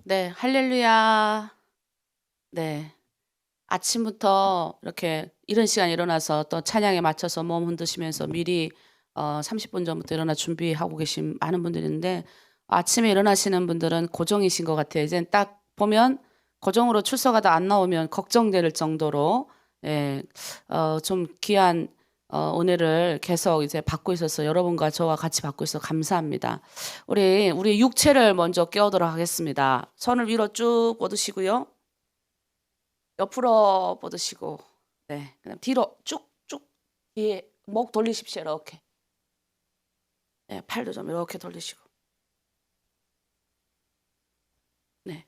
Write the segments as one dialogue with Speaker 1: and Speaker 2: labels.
Speaker 1: 네, 할렐루야. 네, 아침부터 이렇게 이른 시간 일어나서 또 찬양에 맞춰서 몸 흔드시면서 미리 30분 전부터 일어나 준비하고 계신 많은 분들이 있는데 아침에 일어나시는 분들은 고정이신 것 같아요. 이제 딱 보면 고정으로 출석하다 안 나오면 걱정될 정도로 예, 좀 귀한 은혜를 계속 이제 받고 있어서 여러분과 저와 같이 받고 있어서 감사합니다. 우리 육체를 먼저 깨우도록 하겠습니다. 손을 위로 쭉 뻗으시고요. 옆으로 뻗으시고, 네, 그다음 뒤로 쭉쭉 뒤에 목 돌리십시오. 이렇게. 네, 팔도 좀 이렇게 돌리시고. 네.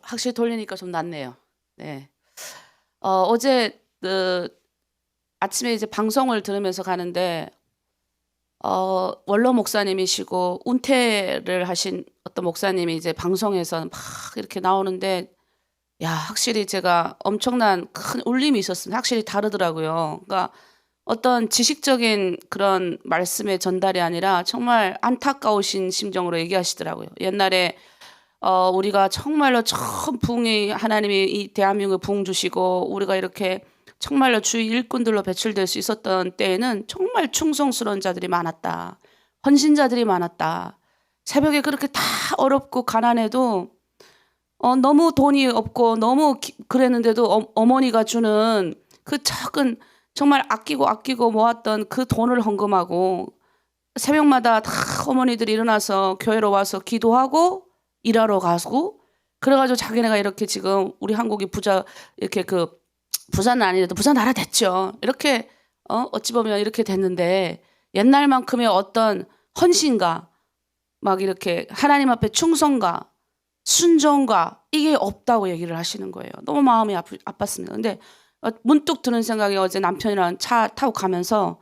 Speaker 1: 확실히 돌리니까 좀 낫네요. 네. 어제 아침에 이제 방송을 들으면서 가는데 원로 목사님이시고 은퇴를 하신 어떤 목사님이 이제 방송에서 막 이렇게 나오는데 야, 확실히 제가 엄청난 큰 울림이 있었습니다. 확실히 다르더라고요. 그러니까 어떤 지식적인 그런 말씀의 전달이 아니라 정말 안타까우신 심정으로 얘기하시더라고요. 옛날에 우리가 정말로 처음 부흥이 하나님이 이 대한민국에 부흥 주시고 우리가 이렇게 정말로 주의 일꾼들로 배출될 수 있었던 때에는 정말 충성스러운 자들이 많았다. 헌신자들이 많았다. 새벽에 그렇게 다 어렵고 가난해도 너무 돈이 없고 너무 그랬는데도 어머니가 주는 그 작은 정말 아끼고 모았던 그 돈을 헌금하고 새벽마다 다 어머니들이 일어나서 교회로 와서 기도하고 일하러 가고 그래가지고 자기네가 이렇게 지금 우리 한국이 이렇게 부자는 아니래도 부자 나라 됐죠. 이렇게 어찌 보면 이렇게 됐는데 옛날만큼의 어떤 헌신과 막 이렇게 하나님 앞에 충성과 순종과 이게 없다고 얘기를 하시는 거예요. 너무 마음이 아팠습니다. 근데 문득 드는 생각이 어제 남편이랑 차 타고 가면서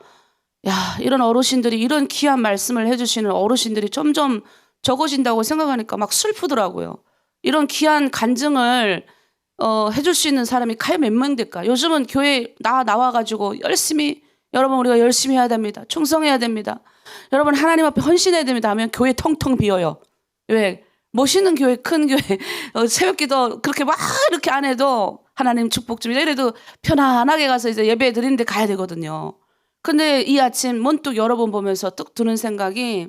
Speaker 1: 야, 이런 어르신들이 이런 귀한 말씀을 해주시는 어르신들이 점점 적어진다고 생각하니까 막 슬프더라고요. 이런 귀한 간증을 해줄 수 있는 사람이 과연 몇 명 될까? 요즘은 교회 나와가지고 열심히 여러분 우리가 열심히 해야 됩니다. 충성해야 됩니다. 여러분 하나님 앞에 헌신해야 됩니다 하면 교회 텅텅 비어요. 왜? 멋있는 교회, 큰 교회, 새벽기도 그렇게 막 이렇게 안 해도 하나님 축복 좀 이래도 편안하게 가서 이제 예배 드리는데 가야 되거든요. 근데 이 아침 문득 여러분 보면서 뚝 드는 생각이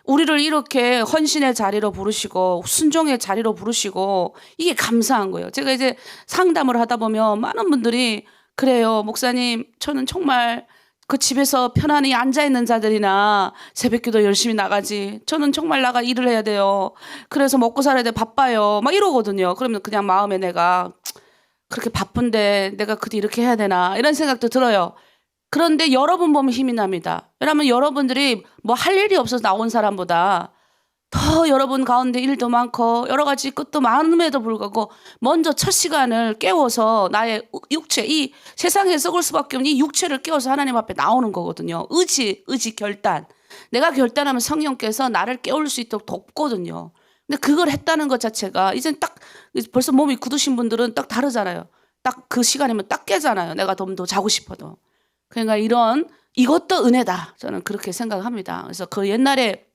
Speaker 1: 우리를 이렇게 헌신의 자리로 부르시고 순종의 자리로 부르시고 이게 감사한 거예요. 제가 이제 상담을 하다 보면 많은 분들이 그래요. 목사님, 저는 정말 그 집에서 편안히 앉아있는 자들이나 새벽기도 열심히 나가지. 저는 정말 나가 일을 해야 돼요. 그래서 먹고 살아야 돼. 바빠요. 막 이러거든요. 그러면 그냥 마음에 내가 그렇게 바쁜데 내가 그때 이렇게 해야 되나 이런 생각도 들어요. 그런데 여러분 보면 힘이 납니다. 왜냐하면 여러분들이 뭐 할 일이 없어서 나온 사람보다 더 여러분 가운데 일도 많고 여러 가지 것도 많음에도 불구하고 먼저 첫 시간을 깨워서 나의 육체, 이 세상에 썩을 수밖에 없는 이 육체를 깨워서 하나님 앞에 나오는 거거든요. 의지, 결단. 내가 결단하면 성령께서 나를 깨울 수 있도록 돕거든요. 근데 그걸 했다는 것 자체가 이젠 딱 벌써 몸이 굳으신 분들은 딱 다르잖아요. 딱 그 시간이면 딱 깨잖아요. 내가 좀 더 자고 싶어도. 그러니까 이것도 은혜다. 저는 그렇게 생각합니다. 그래서 그 옛날에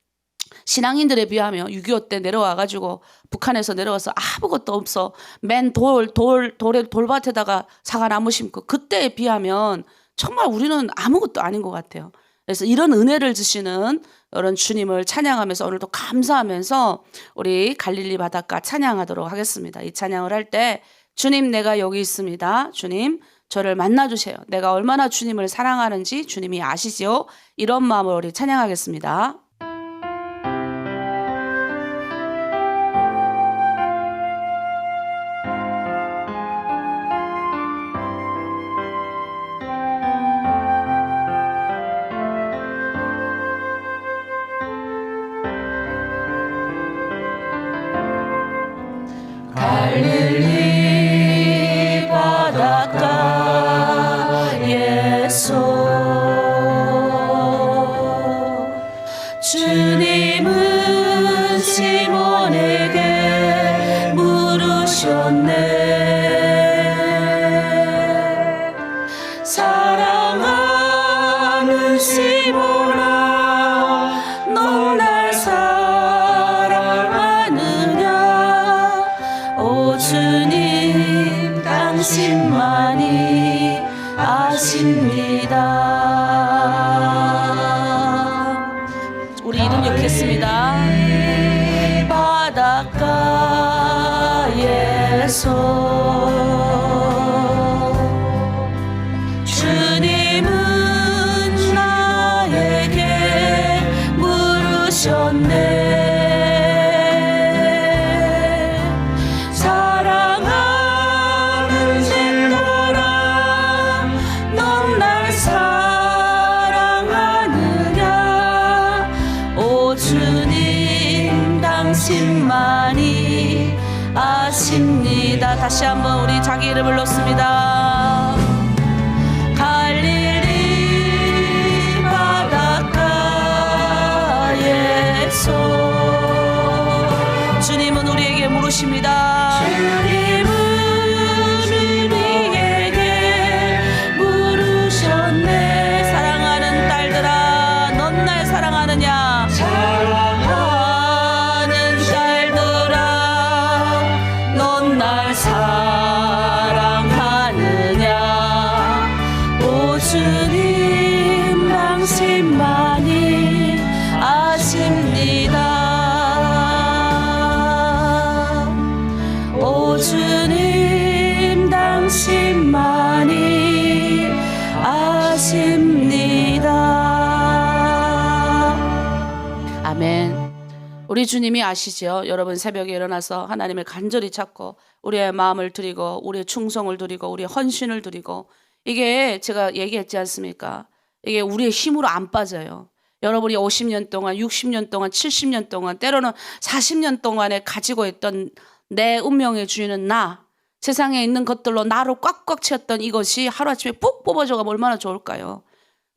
Speaker 1: 신앙인들에 비하면 6.25 때 내려와가지고 북한에서 내려와서 아무것도 없어. 맨 돌밭에다가 사과나무 심고 그때에 비하면 정말 우리는 아무것도 아닌 것 같아요. 그래서 이런 은혜를 주시는 이런 주님을 찬양하면서 오늘도 감사하면서 우리 갈릴리 바닷가 찬양하도록 하겠습니다. 이 찬양을 할 때 주님 내가 여기 있습니다. 주님 저를 만나주세요. 내가 얼마나 주님을 사랑하는지 주님이 아시죠? 이런 마음으로 우리 찬양하겠습니다. 갈릴리 바닷가에서 주님은 시몬에게 물으셨네. 사랑하는 시몬아 넌 날 사랑하니 주님은 나에게 물으셨네. 사랑하는지 따라 넌 날 사랑하느냐. 오 주님 당신만이 아십니다. 다시 한번 우리 자기 이름을 놓습니다. 갈릴리 바닷가에서 주님은 우리에게 물으십니다. 주님은 우리에게 물으셨네. 사랑하는 딸들아, 넌 날 사랑하느냐. 날 사랑하느냐. 오 주님 당신만이 아십니다. 오 주님 당신만이 아십니다. 아멘. 우리 주님이 아시죠? 여러분 새벽에 일어나서 하나님을 간절히 찾고 우리의 마음을 드리고 우리의 충성을 드리고 우리의 헌신을 드리고, 이게 제가 얘기했지 않습니까? 이게 우리의 힘으로 안 빠져요. 여러분이 50년 동안 60년 동안 70년 동안 때로는 40년 동안에 가지고 있던 내 운명의 주인은 나, 세상에 있는 것들로 나로 꽉꽉 채웠던 이것이 하루아침에 푹 뽑아져가면 얼마나 좋을까요?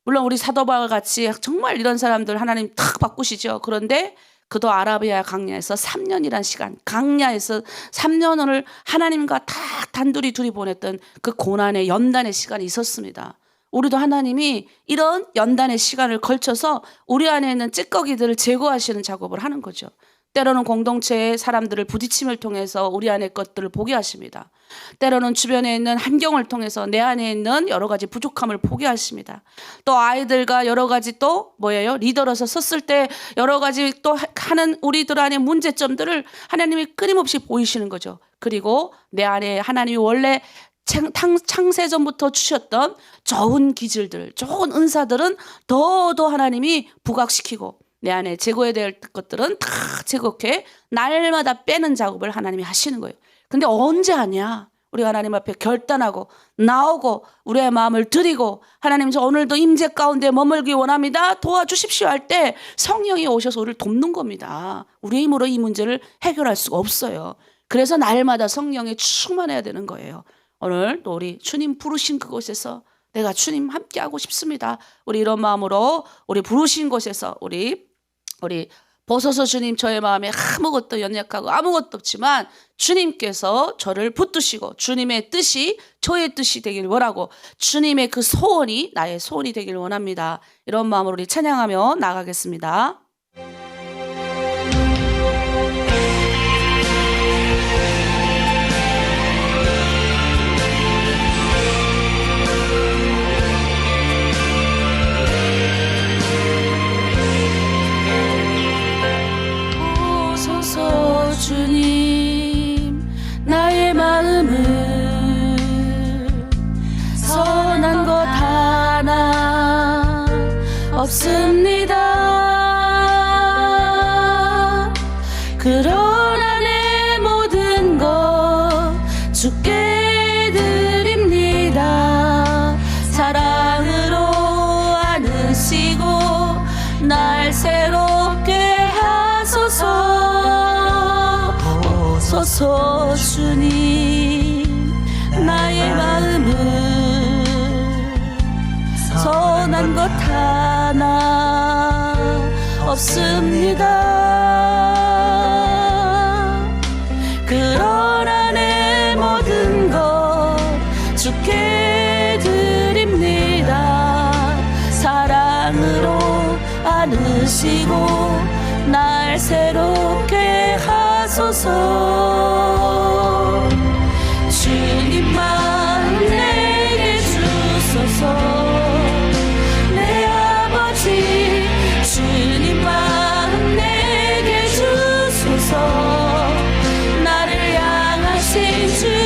Speaker 1: 물론 우리 사도 바울 같이 정말 이런 사람들 하나님 탁 바꾸시죠. 그런데 그도 아라비아 강야에서 3년이란 시간, 강야에서 3년을 하나님과 다 단둘이 둘이 보냈던 그 고난의 연단의 시간이 있었습니다. 우리도 하나님이 이런 연단의 시간을 걸쳐서 우리 안에 있는 찌꺼기들을 제거하시는 작업을 하는 거죠. 때로는 공동체의 사람들을 부딪힘을 통해서 우리 안의 것들을 보게 하십니다. 때로는 주변에 있는 환경을 통해서 내 안에 있는 여러 가지 부족함을 보게 하십니다. 또 아이들과 여러 가지 또 뭐예요? 리더로서 섰을 때 여러 가지 또 하는 우리들 안의 문제점들을 하나님이 끊임없이 보이시는 거죠. 그리고 내 안에 하나님이 원래 창세전부터 주셨던 좋은 기질들, 좋은 은사들은 더더 하나님이 부각시키고 내 안에 제거해야 될 것들은 다 제거해 날마다 빼는 작업을 하나님이 하시는 거예요. 근데 언제 하냐? 우리가 하나님 앞에 결단하고 나오고 우리의 마음을 드리고 하나님 저 오늘도 임재 가운데 머물기 원합니다. 도와주십시오 할 때 성령이 오셔서 우리를 돕는 겁니다. 우리의 힘으로 이 문제를 해결할 수가 없어요. 그래서 날마다 성령에 충만해야 되는 거예요. 오늘 또 우리 주님 부르신 그곳에서 내가 주님 함께하고 싶습니다. 우리 이런 마음으로 우리 부르신 곳에서 우리 보소서 주님, 저의 마음에 아무것도 연약하고 아무것도 없지만 주님께서 저를 붙드시고 주님의 뜻이 저의 뜻이 되길 원하고 주님의 그 소원이 나의 소원이 되길 원합니다. 이런 마음으로 우리 찬양하며 나가겠습니다. 주님 나의 마음을 선한 것 하나 없습니다. 그러나 내 모든 것 주께 드립니다. 사랑으로 안으시고 날 새롭게 하소서. 소서 주님 나의 마음을 선한 것 하나 없습니다. 그러나 내 모든 것 주께 드립니다. 사랑으로 안으시고 날 새롭게 하소서. 주님만 내게 주소서. 내 아버지 주님만 내게 주소서. 나를 향하신 주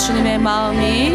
Speaker 1: 주님의 마음이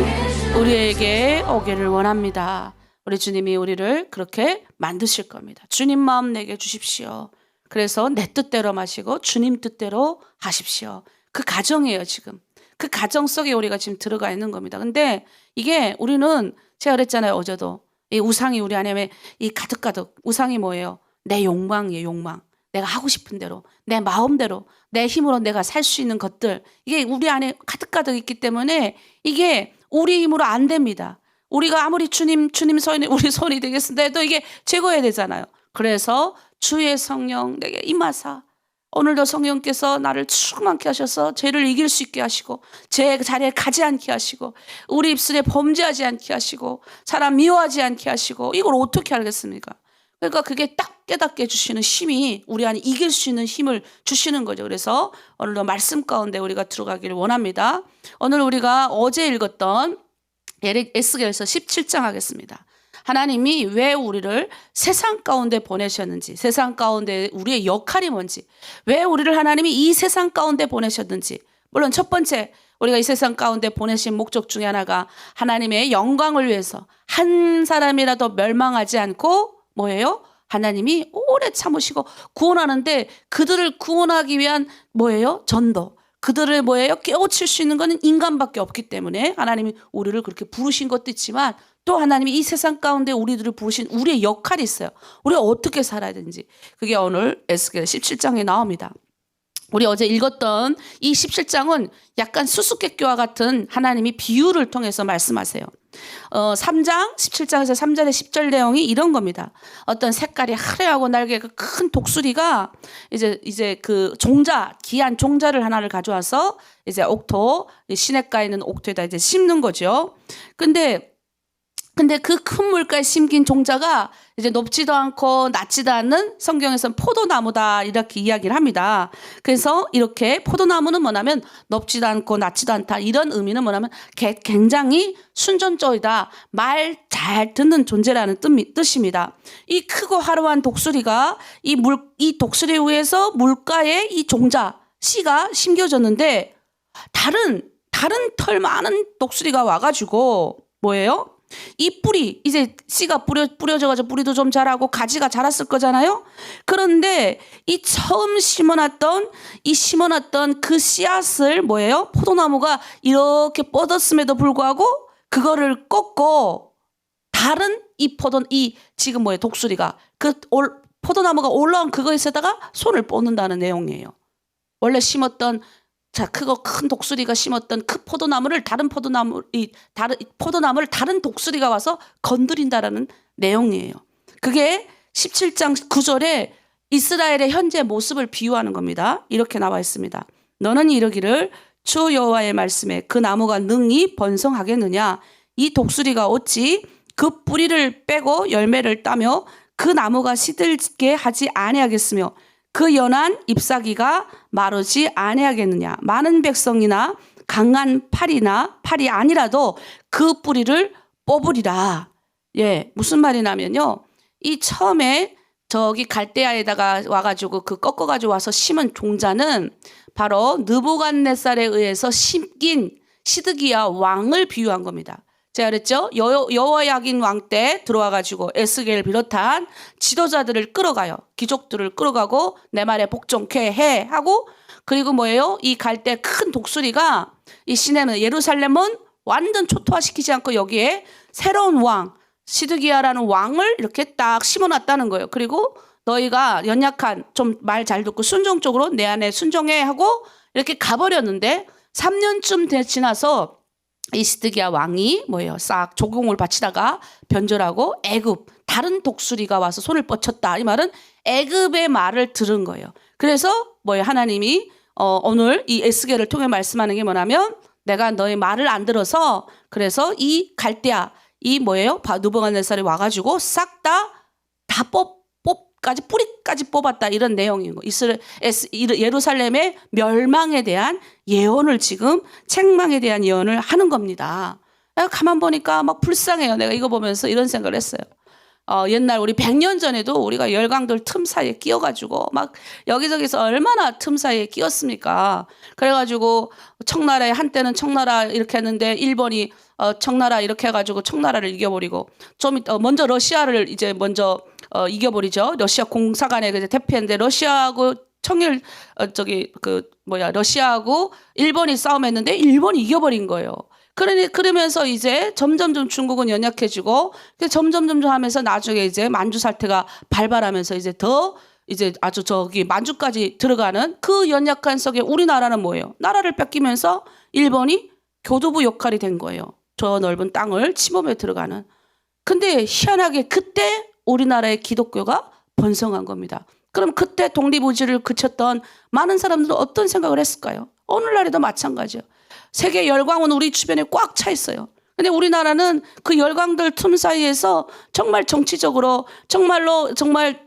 Speaker 1: 우리에게 오기를 원합니다. 우리 주님이 우리를 그렇게 만드실 겁니다. 주님 마음 내게 주십시오. 그래서 내 뜻대로 마시고 주님 뜻대로 하십시오. 그 가정이에요, 지금. 그 가정 속에 우리가 지금 들어가 있는 겁니다. 근데 이게 우리는 제가 그랬잖아요, 어제도. 이 우상이 우리 안에 이 가득가득. 우상이 뭐예요? 내 욕망이에요, 욕망. 내가 하고 싶은 대로, 내 마음대로, 내 힘으로 내가 살 수 있는 것들. 이게 우리 안에 가득가득 있기 때문에 이게 우리 힘으로 안 됩니다. 우리가 아무리 주님 손이 우리 손이 되겠습니다 해도 이게 제거해야 되잖아요. 그래서 주의 성령 내게 임하사 오늘도 성령께서 나를 충만케 하셔서 죄를 이길 수 있게 하시고 제 자리에 가지 않게 하시고 우리 입술에 범죄하지 않게 하시고 사람 미워하지 않게 하시고 이걸 어떻게 알겠습니까? 그러니까 그게 딱 깨닫게 해주시는 힘이 우리 안에 이길 수 있는 힘을 주시는 거죠. 그래서 오늘도 말씀 가운데 우리가 들어가기를 원합니다. 오늘 우리가 어제 읽었던 에스겔서 17장 하겠습니다. 하나님이 왜 우리를 세상 가운데 보내셨는지, 세상 가운데 우리의 역할이 뭔지, 왜 우리를 하나님이 이 세상 가운데 보내셨는지. 물론 첫 번째 우리가 이 세상 가운데 보내신 목적 중에 하나가 하나님의 영광을 위해서 한 사람이라도 멸망하지 않고 뭐예요? 하나님이 오래 참으시고 구원하는데 그들을 구원하기 위한 뭐예요? 전도. 그들을 뭐예요? 깨우칠 수 있는 것은 인간밖에 없기 때문에 하나님이 우리를 그렇게 부르신 것도 있지만 또 하나님이 이 세상 가운데 우리들을 부르신 우리의 역할이 있어요. 우리가 어떻게 살아야 되는지. 그게 오늘 에스겔 17장에 나옵니다. 우리 어제 읽었던 이 17장은 약간 수수께끼와 같은 하나님이 비유를 통해서 말씀하세요. 3장 17장에서 3절의 10절 내용이 이런 겁니다. 어떤 색깔이 화려하고 날개가 큰 독수리가 이제 그 종자, 귀한 종자를 하나를 가져와서 이제 옥토, 시냇가에 있는 옥토에다 이제 심는 거죠. 근데 그 큰 물가에 심긴 종자가 이제 높지도 않고 낮지도 않는 성경에서는 포도나무다 이렇게 이야기를 합니다. 그래서 이렇게 포도나무는 뭐냐면 높지도 않고 낮지도 않다 이런 의미는 뭐냐면 굉장히 순전적이다. 말 잘 듣는 존재라는 뜻입니다. 이 크고 화려한 독수리가 이 독수리 위에서 물가에 이 종자 씨가 심겨졌는데 다른 털 많은 독수리가 와가지고 뭐예요? 이 뿌리 이제 씨가 뿌려져가지고 뿌리도 좀 자라고 가지가 자랐을 거잖아요. 그런데 이 처음 심어놨던 그 씨앗을 뭐예요? 포도나무가 이렇게 뻗었음에도 불구하고 그거를 꺾고 다른 지금 뭐예요? 독수리가 그 포도나무가 올라온 그거에다가 손을 뻗는다는 내용이에요. 원래 심었던 크고 큰 독수리가 심었던 그 포도나무를 다른 독수리가 와서 건드린다라는 내용이에요. 그게 17장 9절에 이스라엘의 현재 모습을 비유하는 겁니다. 이렇게 나와 있습니다. 너는 이르기를 주 여호와의 말씀에 그 나무가 능히 번성하겠느냐? 이 독수리가 어찌 그 뿌리를 빼고 열매를 따며 그 나무가 시들게 하지 아니하겠으며 그 연한 잎사귀가 마르지 아니하겠느냐. 많은 백성이나 강한 팔이 아니라도 그 뿌리를 뽑으리라. 예, 무슨 말이냐면요. 이 처음에 저기 갈대아에다가 와가지고 그 꺾어가지고 와서 심은 종자는 바로 느부갓네살에 의해서 심긴 시드기야 왕을 비유한 겁니다. 제가 그랬죠? 여호야긴 왕 때 들어와가지고 에스겔을 비롯한 지도자들을 끌어가요. 귀족들을 끌어가고 내 말에 복종케 해 하고 그리고 뭐예요? 이 갈대 큰 독수리가 이 시내는 예루살렘은 완전 초토화시키지 않고 여기에 새로운 왕 시드기야라는 왕을 이렇게 딱 심어놨다는 거예요. 그리고 너희가 연약한 좀 말 잘 듣고 순종적으로 내 안에 순종해 하고 이렇게 가버렸는데 3년쯤 지나서 이 시드기야 왕이 뭐예요? 싹 조공을 바치다가 변절하고 애굽 다른 독수리가 와서 손을 뻗쳤다. 이 말은 애굽의 말을 들은 거예요. 그래서 뭐예요? 하나님이 오늘 이 에스겔을 통해 말씀하는 게 뭐냐면 내가 너의 말을 안 들어서 그래서 이 갈대아 이 뭐예요? 느부갓네살이 와가지고 싹 다 뿌리까지 뽑았다 이런 내용인 거. 예루살렘의 멸망에 대한 예언을 지금 책망에 대한 예언을 하는 겁니다. 내가 가만 보니까 막 불쌍해요. 내가 이거 보면서 이런 생각을 했어요. 옛날 우리 100년 전에도 우리가 열강들 틈 사이에 끼어가지고 막 여기저기서 얼마나 틈 사이에 끼었습니까? 그래가지고 청나라에 한때는 청나라 이렇게 했는데 일본이 청나라 이렇게 해가지고 청나라를 이겨버리고 좀 먼저 러시아를 이제 먼저 이겨버리죠. 러시아 공사관에 그 대표했는데 러시아하고 청일 러시아하고 일본이 싸움했는데 일본이 이겨버린 거예요. 그러면서 이제 점점점 중국은 연약해지고 점점 하면서 나중에 이제 만주 사태가 발발하면서 이제 더 이제 아주 만주까지 들어가는 그 연약한 속에 우리나라는 뭐예요? 나라를 뺏기면서 일본이 교두부 역할이 된 거예요. 저 넓은 땅을 침범해 들어가는. 근데 희한하게 그때 우리나라의 기독교가 번성한 겁니다. 그럼 그때 독립의지를 그쳤던 많은 사람들은 어떤 생각을 했을까요? 오늘날에도 마찬가지예요. 세계 열강은 우리 주변에 꽉 차 있어요. 근데 우리나라는 그 열강들 틈 사이에서 정말 정치적으로 정말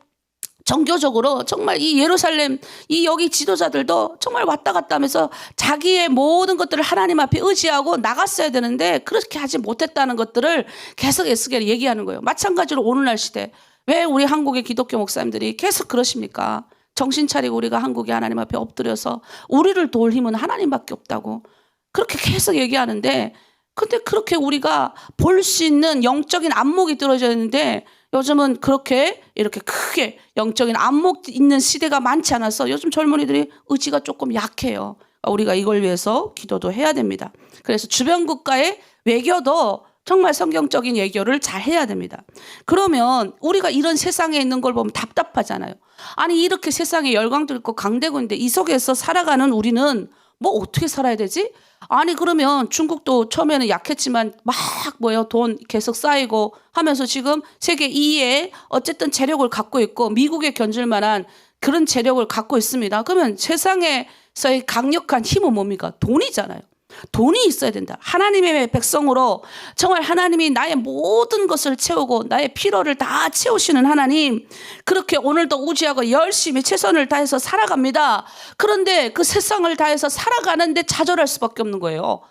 Speaker 1: 정교적으로 정말 이 예루살렘 여기 지도자들도 정말 왔다 갔다 하면서 자기의 모든 것들을 하나님 앞에 의지하고 나갔어야 되는데 그렇게 하지 못했다는 것들을 계속 애쓰게 얘기하는 거예요. 마찬가지로 오늘날 시대 왜 우리 한국의 기독교 목사님들이 계속 그러십니까? 정신 차리고 우리가 한국의 하나님 앞에 엎드려서 우리를 도울 힘은 하나님밖에 없다고 그렇게 계속 얘기하는데 근데 그렇게 우리가 볼 수 있는 영적인 안목이 떨어져 있는데 요즘은 그렇게 이렇게 크게 영적인 안목 있는 시대가 많지 않아서 요즘 젊은이들이 의지가 조금 약해요. 우리가 이걸 위해서 기도도 해야 됩니다. 그래서 주변 국가의 외교도 정말 성경적인 외교를 잘 해야 됩니다. 그러면 우리가 이런 세상에 있는 걸 보면 답답하잖아요. 아니 이렇게 세상에 열강도 있고 강대국 인데 이 속에서 살아가는 우리는 뭐 어떻게 살아야 되지? 아니 그러면 중국도 처음에는 약했지만 막 돈 계속 쌓이고 하면서 지금 세계 2위의 어쨌든 재력을 갖고 있고 미국에 견줄 만한 그런 재력을 갖고 있습니다. 그러면 세상에서의 강력한 힘은 뭡니까? 돈이잖아요. 돈이 있어야 된다. 하나님의 백성으로 정말 하나님이 나의 모든 것을 채우고 나의 필요를 다 채우시는 하나님 그렇게 오늘도 의지하고 열심히 최선을 다해서 살아갑니다. 그런데 그 세상을 다해서 살아가는데 좌절할 수밖에 없는 거예요.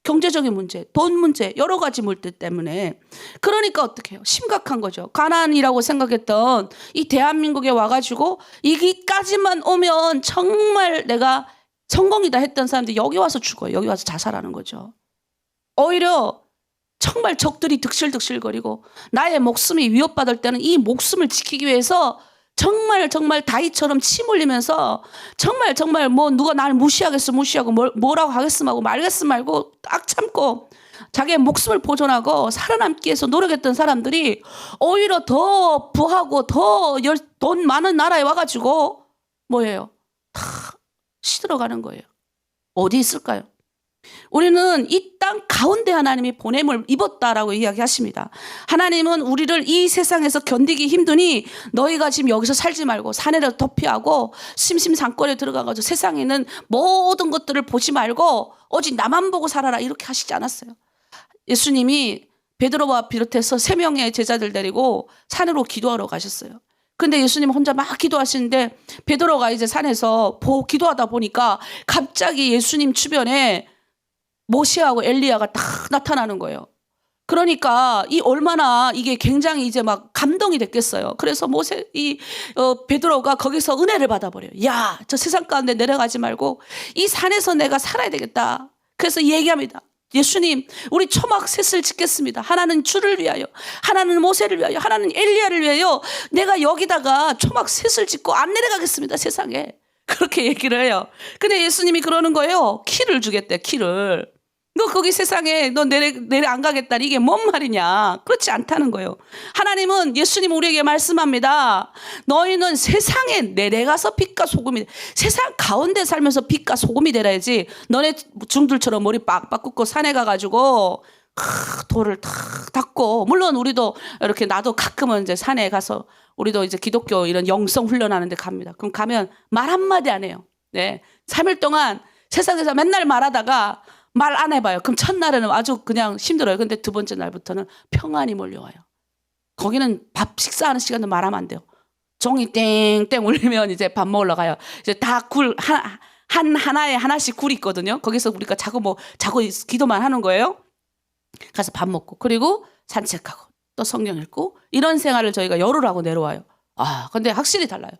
Speaker 1: 경제적인 문제, 돈 문제, 여러 가지 물들 때문에. 그러니까 어떻게 해요? 심각한 거죠. 가난이라고 생각했던 이 대한민국에 와가지고 여기까지만 오면 정말 내가 성공이다 했던 사람들이 여기 와서 죽어요. 여기 와서 자살하는 거죠. 오히려 정말 적들이 득실득실거리고 나의 목숨이 위협받을 때는 이 목숨을 지키기 위해서 정말 다이처럼 침 흘리면서 정말 뭐 누가 날 무시하겠어 무시하고 뭐라고 하겠음 하고 말겠음 말고 딱 참고 자기의 목숨을 보존하고 살아남기 위해서 노력했던 사람들이 오히려 더 부하고 더 돈 많은 나라에 와가지고 뭐예요? 다 시들어가는 거예요. 어디 있을까요? 우리는 이 땅 가운데 하나님이 보냄을 입었다라고 이야기하십니다. 하나님은 우리를 이 세상에서 견디기 힘드니 너희가 지금 여기서 살지 말고 산에를 도피하고 심심산골에 들어가가지고 세상에 있는 모든 것들을 보지 말고 오직 나만 보고 살아라 이렇게 하시지 않았어요. 예수님이 베드로와 비롯해서 3명의 제자들 데리고 산으로 기도하러 가셨어요. 근데 예수님 혼자 막 기도하시는데 베드로가 이제 산에서 기도하다 보니까 갑자기 예수님 주변에 모세하고 엘리야가 딱 나타나는 거예요. 그러니까 얼마나 이게 굉장히 이제 막 감동이 됐겠어요. 그래서 베드로가 거기서 은혜를 받아버려요. 야, 저 세상 가운데 내려가지 말고 이 산에서 내가 살아야 되겠다. 그래서 얘기합니다. 예수님, 우리 초막 셋을 짓겠습니다. 하나는 주를 위하여, 하나는 모세를 위하여, 하나는 엘리야를 위하여 내가 여기다가 초막 셋을 짓고 안 내려가겠습니다. 세상에. 그렇게 얘기를 해요. 근데 예수님이 그러는 거예요. 키를 주겠대, 키를. 너 거기 세상에 너 내려 안 가겠다니 이게 뭔 말이냐. 그렇지 않다는 거예요. 하나님은 예수님 우리에게 말씀합니다. 너희는 세상에 내려가서 빛과 소금이 세상 가운데 살면서 빛과 소금이 되라야지 너네 중들처럼 머리 빡빡 굽고 산에 가가지고 돌을 탁 닦고 물론 우리도 이렇게 나도 가끔은 이제 산에 가서 우리도 이제 기독교 이런 영성 훈련하는 데 갑니다. 그럼 가면 말 한마디 안 해요. 네. 3일 동안 세상에서 맨날 말하다가 말 안 해봐요. 그럼 첫날에는 아주 그냥 힘들어요. 근데 두 번째 날부터는 평안이 몰려와요. 거기는 밥 식사하는 시간도 말하면 안 돼요. 종이 땡땡 울리면 이제 밥 먹으러 가요. 이제 다 하나에 하나씩 굴이 있거든요. 거기서 우리가 자꾸 기도만 하는 거예요. 가서 밥 먹고 그리고 산책하고 또 성경 읽고 이런 생활을 저희가 열흘 하고 내려와요. 근데 확실히 달라요.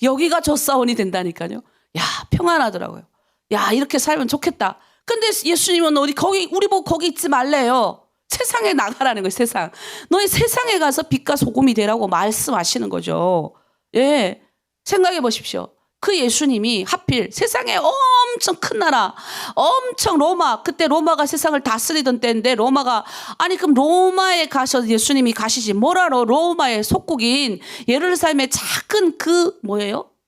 Speaker 1: 여기가 조사원이 된다니까요. 야, 평안하더라고요. 야, 이렇게 살면 좋겠다. 근데 예수님은 우리 보고 거기 있지 말래요. 세상에 나가라는 거예요, 세상. 너희 세상에 가서 빛과 소금이 되라고 말씀하시는 거죠. 예. 생각해 보십시오. 그 예수님이 하필 세상에 엄청 큰 나라, 엄청 로마, 그때 로마가 세상을 다스리던 때인데 그럼 로마에 가셔서 예수님이 가시지. 뭐라로 로마의 속국인 예루살렘의 작은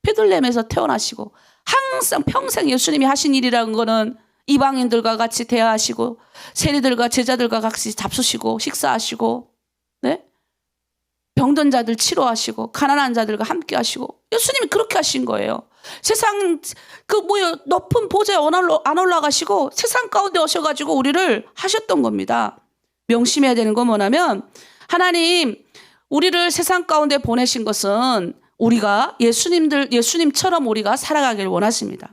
Speaker 1: 베들레헴에서 태어나시고 항상 평생 예수님이 하신 일이라는 거는 이방인들과 같이 대화하시고 세리들과 제자들과 같이 잡수시고 식사하시고, 네? 병든 자들 치료하시고 가난한 자들과 함께 하시고 예수님이 그렇게 하신 거예요. 세상 높은 보좌에 안 올라가시고 세상 가운데 오셔가지고 우리를 하셨던 겁니다. 명심해야 되는 건 뭐냐면 하나님 우리를 세상 가운데 보내신 것은 우리가 예수님처럼 우리가 살아가길 원하십니다.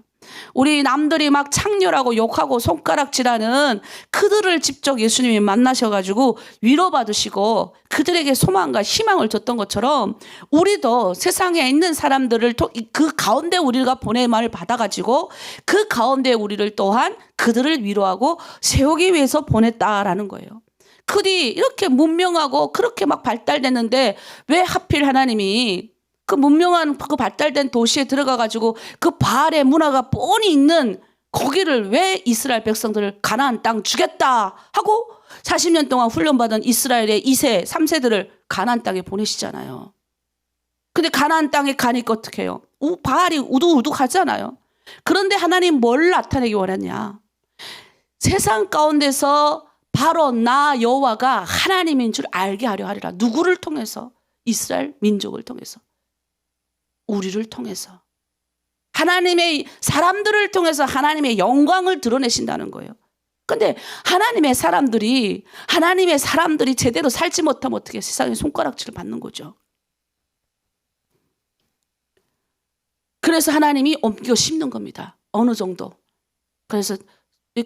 Speaker 1: 우리 남들이 막 창렬하고 욕하고 손가락질하는 그들을 직접 예수님이 만나셔가지고 위로받으시고 그들에게 소망과 희망을 줬던 것처럼 우리도 세상에 있는 사람들을 그 가운데 우리가 보냄을 받아가지고 그 가운데 우리를 또한 그들을 위로하고 세우기 위해서 보냈다라는 거예요. 그들이 이렇게 문명하고 그렇게 막 발달됐는데 왜 하필 하나님이 그 문명한 그 발달된 도시에 들어가가지고 그 바알의 문화가 뻔히 있는 거기를 왜 이스라엘 백성들을 가나안 땅 주겠다 하고 40년 동안 훈련받은 이스라엘의 2세, 3세들을 가나안 땅에 보내시잖아요. 근데 가나안 땅에 가니까 어떻게 해요? 바알이 우두우두하잖아요. 그런데 하나님 뭘 나타내기 원했냐? 세상 가운데서 바로 나 여호와가 하나님인 줄 알게 하려 하리라. 누구를 통해서? 이스라엘 민족을 통해서. 우리를 통해서. 하나님의 사람들을 통해서 하나님의 영광을 드러내신다는 거예요. 근데 하나님의 사람들이 제대로 살지 못하면 어떻게 세상에 손가락질을 받는 거죠. 그래서 하나님이 옮겨 심는 겁니다. 어느 정도. 그래서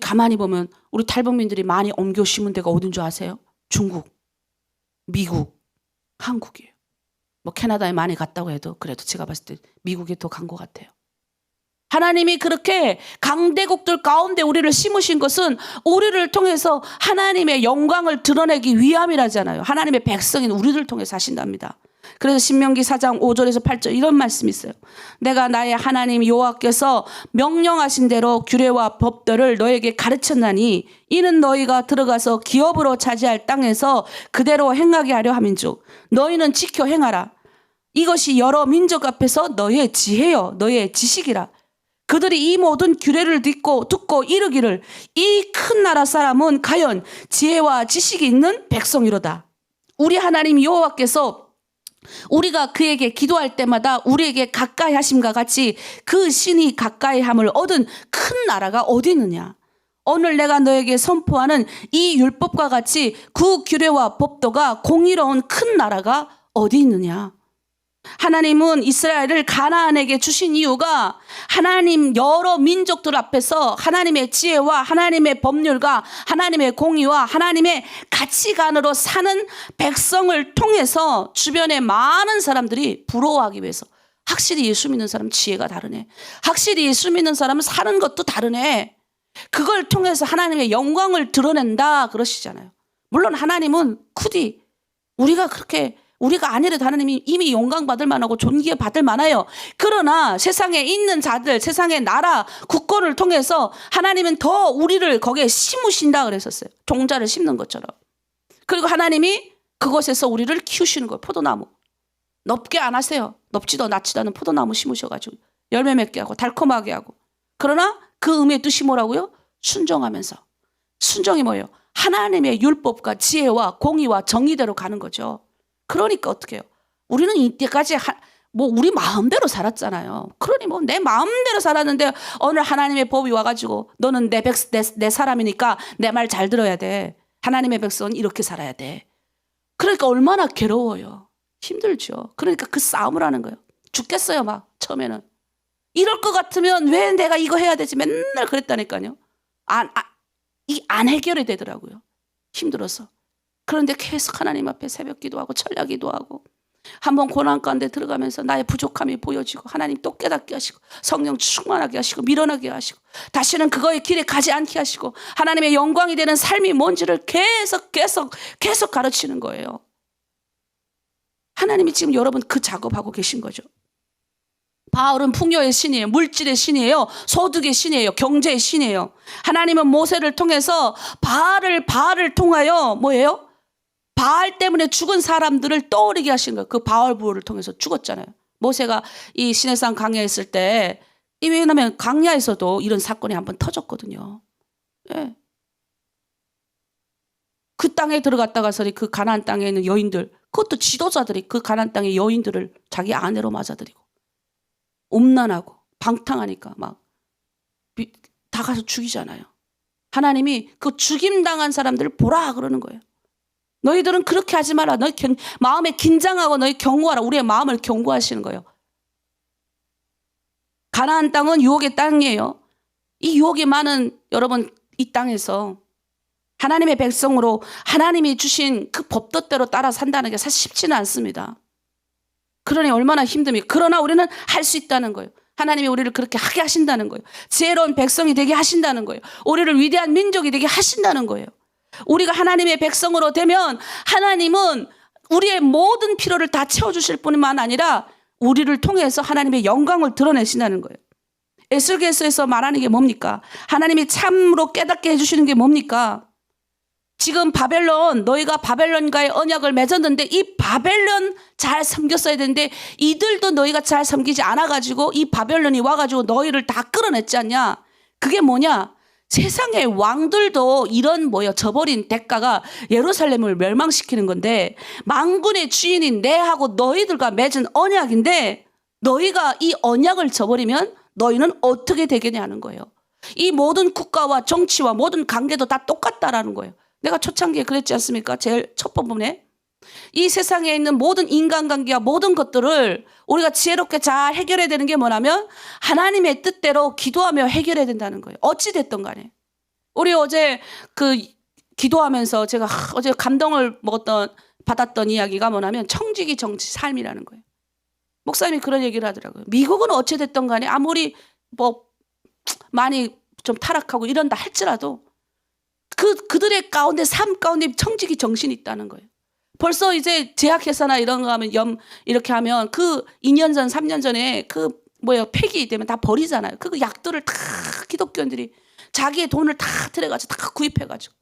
Speaker 1: 가만히 보면 우리 탈북민들이 많이 옮겨 심은 데가 어딘 줄 아세요? 중국, 미국, 한국이에요. 캐나다에 많이 갔다고 해도 그래도 제가 봤을 때 미국에 더 간 것 같아요. 하나님이 그렇게 강대국들 가운데 우리를 심으신 것은 우리를 통해서 하나님의 영광을 드러내기 위함이라잖아요. 하나님의 백성인 우리를 통해서 하신답니다. 그래서 신명기 4장 5절에서 8절 이런 말씀이 있어요. 내가 나의 하나님 여호와께서 명령하신 대로 규례와 법들을 너에게 가르쳤나니 이는 너희가 들어가서 기업으로 차지할 땅에서 그대로 행하게 하려 함인즉 너희는 지켜 행하라. 이것이 여러 민족 앞에서 너의 지혜요 너의 지식이라. 그들이 이 모든 규례를 듣고 이르기를 이 큰 나라 사람은 과연 지혜와 지식이 있는 백성이로다. 우리 하나님 여호와께서 우리가 그에게 기도할 때마다 우리에게 가까이 하심과 같이 그 신이 가까이 함을 얻은 큰 나라가 어디 있느냐. 오늘 내가 너에게 선포하는 이 율법과 같이 그 규례와 법도가 공의로운 큰 나라가 어디 있느냐. 하나님은 이스라엘을 가나안에게 주신 이유가 하나님 여러 민족들 앞에서 하나님의 지혜와 하나님의 법률과 하나님의 공의와 하나님의 가치관으로 사는 백성을 통해서 주변의 많은 사람들이 부러워하기 위해서. 확실히 예수 믿는 사람 지혜가 다르네. 확실히 예수 믿는 사람은 사는 것도 다르네. 그걸 통해서 하나님의 영광을 드러낸다 그러시잖아요. 물론 하나님은 우리가 아니래도 하나님이 이미 영광받을 만하고 존귀받을 만해요. 그러나 세상에 있는 자들, 세상의 나라, 국권을 통해서 하나님은 더 우리를 거기에 심으신다 그랬었어요. 종자를 심는 것처럼. 그리고 하나님이 그곳에서 우리를 키우시는 거예요. 포도나무. 높게 안 하세요. 높지도 낮지도 않은 포도나무 심으셔가지고 열매 맺게 하고 달콤하게 하고. 그러나 그 의미의 뜻이 뭐라고요? 순종하면서. 순종이 뭐예요? 하나님의 율법과 지혜와 공의와 정의대로 가는 거죠. 그러니까 어떻게 해요? 우리는 이때까지 우리 마음대로 살았잖아요. 그러니 내 마음대로 살았는데 오늘 하나님의 법이 와가지고 너는 내 사람이니까 내 말 잘 들어야 돼. 하나님의 백성은 이렇게 살아야 돼. 그러니까 얼마나 괴로워요. 힘들죠. 그러니까 그 싸움을 하는 거예요. 죽겠어요 막 처음에는. 이럴 것 같으면 왜 내가 이거 해야 되지 맨날 그랬다니까요. 안 해결이 되더라고요. 힘들어서. 그런데 계속 하나님 앞에 새벽 기도하고 철야 기도하고 한번 고난 가운데 들어가면서 나의 부족함이 보여지고 하나님 또 깨닫게 하시고 성령 충만하게 하시고 밀어나게 하시고 다시는 그거의 길에 가지 않게 하시고 하나님의 영광이 되는 삶이 뭔지를 계속 가르치는 거예요. 하나님이 지금 여러분 그 작업하고 계신 거죠. 바울은 풍요의 신이에요. 물질의 신이에요. 소득의 신이에요. 경제의 신이에요. 하나님은 모세를 통해서 바알을 통하여 뭐예요? 바알 때문에 죽은 사람들을 떠오르게 하신 거예요. 그 바알 부호를 통해서 죽었잖아요. 모세가 이 시내산 광야에 있을 때, 왜냐하면 광야에서도 이런 사건이 한번 터졌거든요. 예. 그 땅에 들어갔다가서리 그 가나안 땅에 있는 여인들, 그것도 지도자들이 그 가나안 땅의 여인들을 자기 아내로 맞아들이고 음란하고 방탕하니까 막 다 가서 죽이잖아요. 하나님이 그 죽임당한 사람들을 보라 그러는 거예요. 너희들은 그렇게 하지 마라. 너희 마음에 긴장하고 너희 경고하라. 우리의 마음을 경고하시는 거예요. 가나안 땅은 유혹의 땅이에요. 이 유혹이 많은 여러분 이 땅에서 하나님의 백성으로 하나님이 주신 그 법도대로 따라 산다는 게 사실 쉽지는 않습니다. 그러니 얼마나 힘듭니까? 그러나 우리는 할 수 있다는 거예요. 하나님이 우리를 그렇게 하게 하신다는 거예요. 지혜로운 백성이 되게 하신다는 거예요. 우리를 위대한 민족이 되게 하신다는 거예요. 우리가 하나님의 백성으로 되면 하나님은 우리의 모든 필요를 다 채워주실 뿐만 아니라 우리를 통해서 하나님의 영광을 드러내신다는 거예요. 에스겔서에서 말하는 게 뭡니까? 하나님이 참으로 깨닫게 해주시는 게 뭡니까? 지금 바벨론, 너희가 바벨론과의 언약을 맺었는데 이 바벨론 잘 섬겼어야 되는데 이들도 너희가 잘 섬기지 않아가지고 이 바벨론이 와가지고 너희를 다 끌어냈지 않냐? 그게 뭐냐? 세상의 왕들도 이런 저버린 대가가 예루살렘을 멸망시키는 건데 만군의 주인인 내하고 너희들과 맺은 언약인데 너희가 이 언약을 저버리면 너희는 어떻게 되겠냐는 거예요. 이 모든 국가와 정치와 모든 관계도 다 똑같다라는 거예요. 내가 초창기에 그랬지 않습니까? 제일 첫 부분에. 이 세상에 있는 모든 인간관계와 모든 것들을 우리가 지혜롭게 잘 해결해야 되는 게 뭐냐면 하나님의 뜻대로 기도하며 해결해야 된다는 거예요. 어찌 됐든 간에. 우리 어제 기도하면서 제가 어제 감동을 받았던 이야기가 뭐냐면 청지기 정치 삶이라는 거예요. 목사님이 그런 얘기를 하더라고요. 미국은 어찌 됐든 간에 아무리 많이 좀 타락하고 이런다 할지라도 그들의 가운데 삶 가운데 청지기 정신이 있다는 거예요. 벌써 이제 제약회사나 이런 거 하면 이렇게 하면 그 2년 전, 3년 전에 폐기 되면 다 버리잖아요. 그 약들을 다 기독교인들이 자기의 돈을 다 들여가지고 다 구입해가지고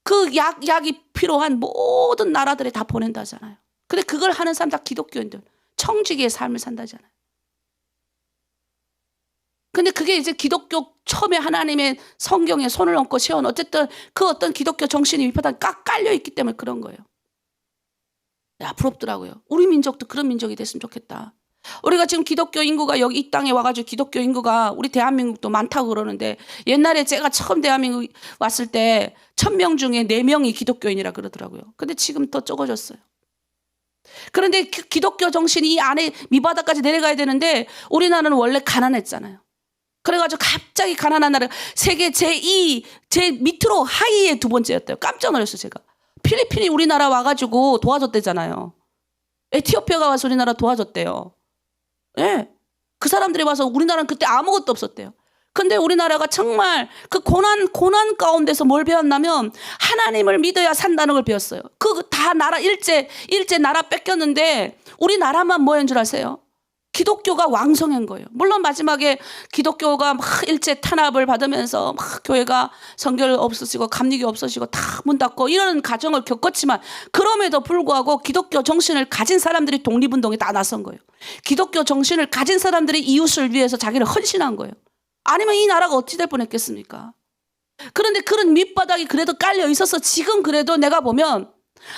Speaker 1: 그 약이 필요한 모든 나라들에 다 보낸다잖아요. 근데 그걸 하는 사람 다 기독교인들. 청지기의 삶을 산다잖아요. 근데 그게 이제 기독교 처음에 하나님의 성경에 손을 얹고 세운 어쨌든 그 어떤 기독교 정신이 밑바닥에 깔려 있기 때문에 그런 거예요. 야, 부럽더라고요. 우리 민족도 그런 민족이 됐으면 좋겠다. 우리가 지금 기독교 인구가 여기 이 땅에 와가지고 기독교 인구가 우리 대한민국도 많다고 그러는데 옛날에 제가 처음 대한민국 왔을 때 1000명 중에 4명이 기독교인이라 그러더라고요. 근데 지금 더 적어졌어요. 그런데 기독교 정신이 이 안에 밑바닥까지 내려가야 되는데 우리나라는 원래 가난했잖아요. 그래가지고 갑자기 가난한 나라 세계 제 밑으로 하위의 두 번째였대요. 깜짝 놀랐어요, 제가. 필리핀이 우리나라 와가지고 도와줬대잖아요. 에티오피아가 와서 우리나라 도와줬대요. 예. 그 사람들이 와서 우리나라는 그때 아무것도 없었대요. 근데 우리나라가 정말 그 고난 가운데서 뭘 배웠냐면 하나님을 믿어야 산다는 걸 배웠어요. 다 나라 일제 나라 뺏겼는데 우리나라만 뭐인 줄 아세요? 기독교가 왕성한 거예요. 물론 마지막에 기독교가 막 일제 탄압을 받으면서 막 교회가 성결 없어지고 감리교 없어지고 다 문 닫고 이런 과정을 겪었지만 그럼에도 불구하고 기독교 정신을 가진 사람들이 독립운동에 다 나선 거예요. 기독교 정신을 가진 사람들이 이웃을 위해서 자기를 헌신한 거예요. 아니면 이 나라가 어찌 될 뻔했겠습니까? 그런데 그런 밑바닥이 그래도 깔려 있어서 지금 그래도 내가 보면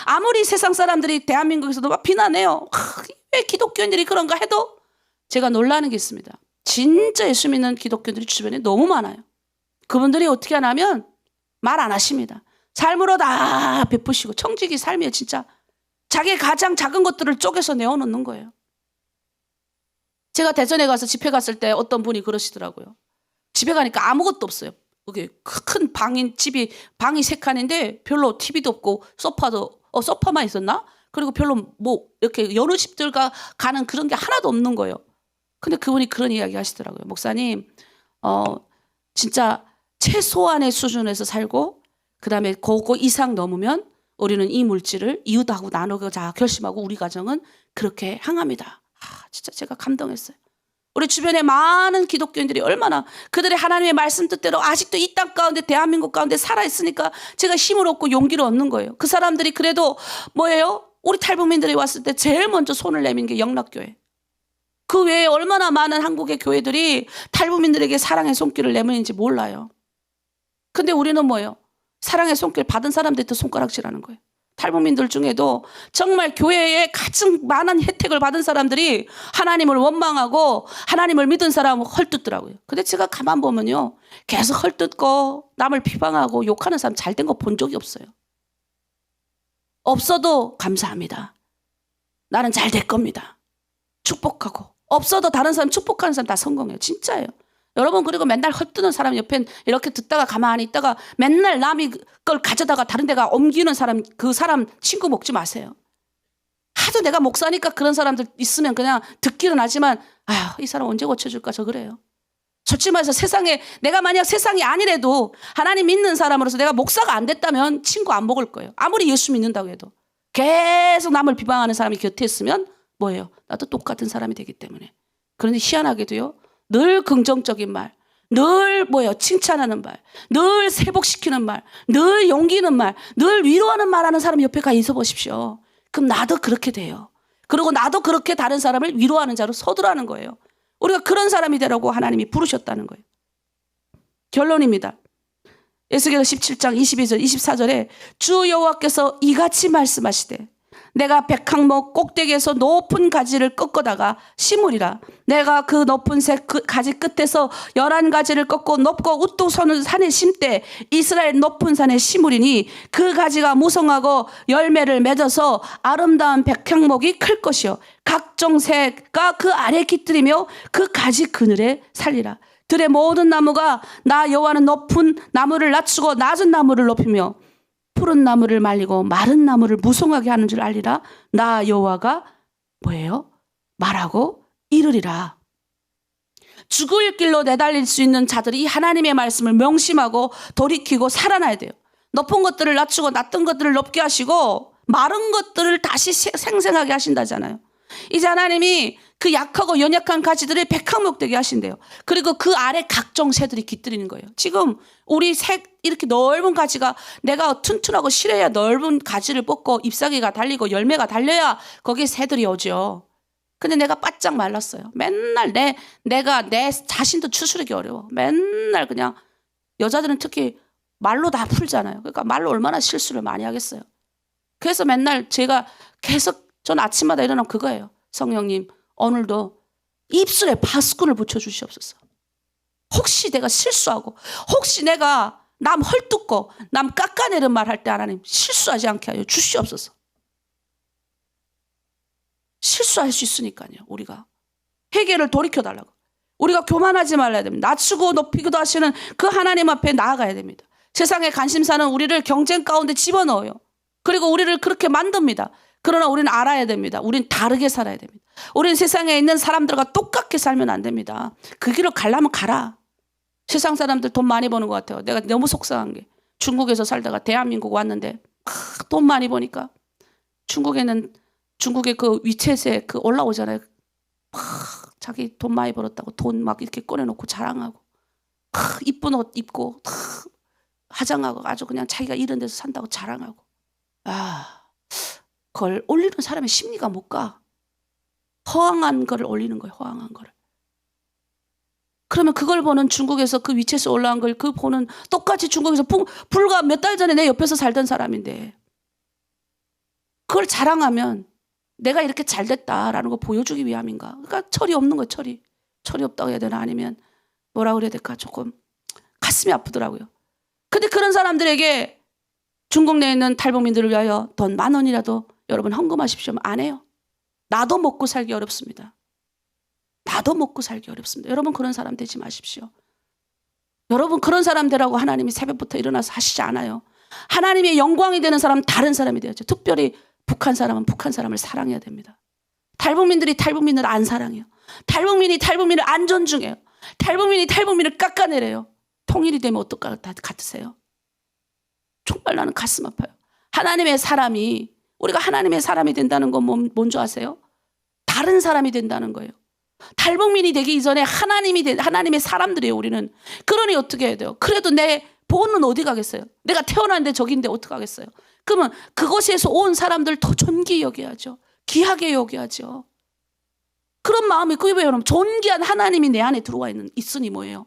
Speaker 1: 아무리 세상 사람들이 대한민국에서도 막 비난해요. 왜 기독교인들이 그런가 해도 제가 놀라는 게 있습니다. 진짜 예수 믿는 기독교인들이 주변에 너무 많아요. 그분들이 어떻게 하냐면 말 안 하십니다. 삶으로 다 베푸시고 청지기 삶이에요. 진짜 자기의 가장 작은 것들을 쪼개서 내어놓는 거예요. 제가 대전에 가서 집회 갔을 때 어떤 분이 그러시더라고요. 집에 가니까 아무것도 없어요. 그게 큰 방인 집이 방이 3칸인데 별로 TV도 없고 소파만 있었나? 그리고 별로 뭐 이렇게 여느 집들과 가는 그런 게 하나도 없는 거예요. 근데 그분이 그런 이야기 하시더라고요. 목사님, 진짜 최소한의 수준에서 살고 그다음에 그거 이상 넘으면 우리는 이 물질을 이웃하고 나누고자 결심하고 우리 가정은 그렇게 향합니다. 진짜 제가 감동했어요. 우리 주변에 많은 기독교인들이 얼마나 그들의 하나님의 말씀 뜻대로 아직도 이 땅 가운데 대한민국 가운데 살아있으니까 제가 힘을 얻고 용기를 얻는 거예요. 그 사람들이 그래도 뭐예요? 우리 탈북민들이 왔을 때 제일 먼저 손을 내민 게 영락교회. 그 외에 얼마나 많은 한국의 교회들이 탈북민들에게 사랑의 손길을 내미는지 몰라요. 근데 우리는 뭐예요? 사랑의 손길 받은 사람들한테 손가락질하는 거예요. 탈북민들 중에도 정말 교회에 가장 많은 혜택을 받은 사람들이 하나님을 원망하고 하나님을 믿은 사람은 헐뜯더라고요. 근데 제가 가만 보면요. 계속 헐뜯고 남을 비방하고 욕하는 사람 잘된 거 본 적이 없어요. 없어도 감사합니다. 나는 잘 될 겁니다. 축복하고. 없어도 다른 사람 축복하는 사람 다 성공해요. 진짜예요. 여러분 그리고 맨날 헐뜯는 사람 옆에 이렇게 듣다가 가만히 있다가 맨날 남이 걸 가져다가 다른 데가 옮기는 사람 그 사람 친구 먹지 마세요. 하도 내가 목사니까 그런 사람들 있으면 그냥 듣기는 하지만 이 사람 언제 고쳐줄까 저 그래요. 솔직히 말해서 세상에 내가 만약 세상이 아니래도 하나님 믿는 사람으로서 내가 목사가 안 됐다면 친구 안 먹을 거예요. 아무리 예수 믿는다고 해도. 계속 남을 비방하는 사람이 곁에 있으면 뭐예요? 나도 똑같은 사람이 되기 때문에. 그런데 희한하게도요. 늘 긍정적인 말, 늘 칭찬하는 말, 늘 회복시키는 말, 늘 용기는 말, 늘 위로하는 말하는 사람 옆에 가 있어 보십시오. 그럼 나도 그렇게 돼요. 그리고 나도 그렇게 다른 사람을 위로하는 자로 서두라는 거예요. 우리가 그런 사람이 되라고 하나님이 부르셨다는 거예요. 결론입니다. 에스겔서 17장 22절 24절에 주 여호와께서 이같이 말씀하시되 내가 백항목 꼭대기에서 높은 가지를 꺾어다가 심으리라. 내가 그 높은 가지 끝에서 11가지를 꺾고 높고 우뚝 서는 산에 심되 이스라엘 높은 산에 심으리니 그 가지가 무성하고 열매를 맺어서 아름다운 백향목이 클 것이요 각종 새가 그 아래 깃들이며 그 가지 그늘에 살리라. 들의 모든 나무가 나 여호와는 높은 나무를 낮추고 낮은 나무를 높이며 푸른 나무를 말리고 마른 나무를 무성하게 하는 줄 알리라. 나 여호와가 뭐예요? 말하고 이르리라. 죽을 길로 내달릴 수 있는 자들이 이 하나님의 말씀을 명심하고 돌이키고 살아나야 돼요. 높은 것들을 낮추고 낮던 것들을 높게 하시고 마른 것들을 다시 생생하게 하신다잖아요. 이제 하나님이 그 약하고 연약한 가지들을 백항목 되게 하신대요. 그리고 그 아래 각종 새들이 깃들이는 거예요. 지금 우리 이렇게 넓은 가지가 내가 튼튼하고 실해야 넓은 가지를 뽑고 잎사귀가 달리고 열매가 달려야 거기에 새들이 오죠. 근데 내가 바짝 말랐어요. 맨날 내가 내 자신도 추스르기 어려워. 맨날 그냥 여자들은 특히 말로 다 풀잖아요. 그러니까 말로 얼마나 실수를 많이 하겠어요. 그래서 맨날 제가 계속 전 아침마다 일어나면 그거예요. 성령님 오늘도 입술에 파수꾼을 붙여주시옵소서. 혹시 내가 실수하고 혹시 내가 남 헐뜯고 남 깎아내는 말 할 때 하나님 실수하지 않게 하여 주시옵소서. 실수할 수 있으니까요. 우리가 회개를 돌이켜달라고. 우리가 교만하지 말아야 됩니다. 낮추고 높이기도 하시는 그 하나님 앞에 나아가야 됩니다. 세상의 관심사는 우리를 경쟁 가운데 집어넣어요. 그리고 우리를 그렇게 만듭니다. 그러나 우리는 알아야 됩니다. 우리는 다르게 살아야 됩니다. 우리는 세상에 있는 사람들과 똑같게 살면 안 됩니다. 그 길을 가려면 가라. 세상 사람들 돈 많이 버는 것 같아요. 내가 너무 속상한 게 중국에서 살다가 대한민국 왔는데 돈 많이 버니까 중국의 그 위챗에 그 올라오잖아요. 자기 돈 많이 벌었다고 돈 막 이렇게 꺼내놓고 자랑하고 이쁜 옷 입고 화장하고 아주 그냥 자기가 이런 데서 산다고 자랑하고 그걸 올리는 사람의 심리가 못 가. 허황한 거를 올리는 거예요. 허황한 거를. 그러면 그걸 보는 중국에서 그 위챗에 올라온 걸 그 보는 똑같이 중국에서 불과 몇 달 전에 내 옆에서 살던 사람인데 그걸 자랑하면 내가 이렇게 잘 됐다라는 거 보여주기 위함인가. 그러니까 철이 없는 거예요. 철이 없다고 해야 되나 아니면 뭐라 그래야 될까 조금 가슴이 아프더라고요. 근데 그런 사람들에게 중국 내에 있는 탈북민들을 위하여 돈 10,000원이라도 여러분 헌금하십시오. 안 해요. 나도 먹고 살기 어렵습니다. 나도 먹고 살기 어렵습니다. 여러분 그런 사람 되지 마십시오. 여러분 그런 사람 되라고 하나님이 새벽부터 일어나서 하시지 않아요. 하나님의 영광이 되는 사람은 다른 사람이 되어야죠. 특별히 북한 사람은 북한 사람을 사랑해야 됩니다. 탈북민들이 탈북민을 안 사랑해요. 탈북민이 탈북민을 안 존중해요. 탈북민이 탈북민을 깎아내려요. 통일이 되면 어떨 것 같으세요? 정말 나는 가슴 아파요. 하나님의 사람이, 우리가 하나님의 사람이 된다는 건 뭔지 아세요? 다른 사람이 된다는 거예요. 탈북민이 되기 이전에 하나님의 사람들이에요, 우리는. 그러니 어떻게 해야 돼요? 그래도 내 본은 어디 가겠어요? 내가 태어났는데 저긴데 어떻게 하겠어요? 그러면 그곳에서 온 사람들 더 존귀히 여겨야죠. 귀하게 여겨야죠. 그런 마음이, 그게 왜 여러분? 존귀한 하나님이 내 안에 들어와 있으니 뭐예요?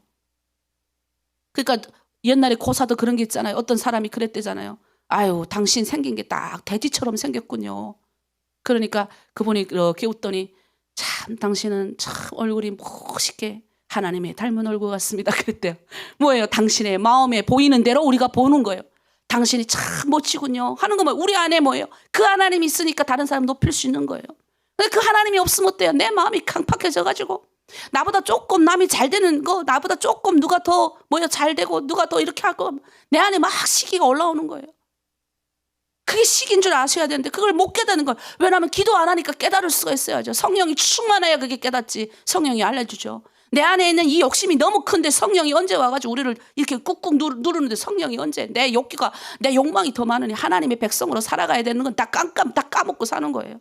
Speaker 1: 그러니까 옛날에 고사도 그런 게 있잖아요. 어떤 사람이 그랬대잖아요. 아유, 당신 생긴 게 딱 돼지처럼 생겼군요. 그러니까 그분이 이렇게 웃더니 참 당신은 참 얼굴이 멋있게 하나님의 닮은 얼굴 같습니다. 그랬대요. 뭐예요? 당신의 마음에 보이는 대로 우리가 보는 거예요. 당신이 참 멋지군요 하는 거 뭐예요? 우리 안에 뭐예요? 그 하나님이 있으니까 다른 사람 높일 수 있는 거예요. 그 하나님이 없으면 어때요? 내 마음이 강팍해져가지고 나보다 조금 남이 잘 되는 거, 나보다 조금 누가 더 잘 되고 누가 더 이렇게 하고 내 안에 막 시기가 올라오는 거예요. 그게 시기인 줄 아셔야 되는데 그걸 못 깨닫는 거예요. 왜냐하면 기도 안 하니까 깨달을 수가 있어야죠. 성령이 충만해야 그게 깨닫지. 성령이 알려주죠. 내 안에 있는 이 욕심이 너무 큰데 성령이 언제 와가지고 우리를 이렇게 꾹꾹 누르는데 성령이 언제? 내 욕망이 더 많으니 하나님의 백성으로 살아가야 되는 건 다 까먹고 사는 거예요.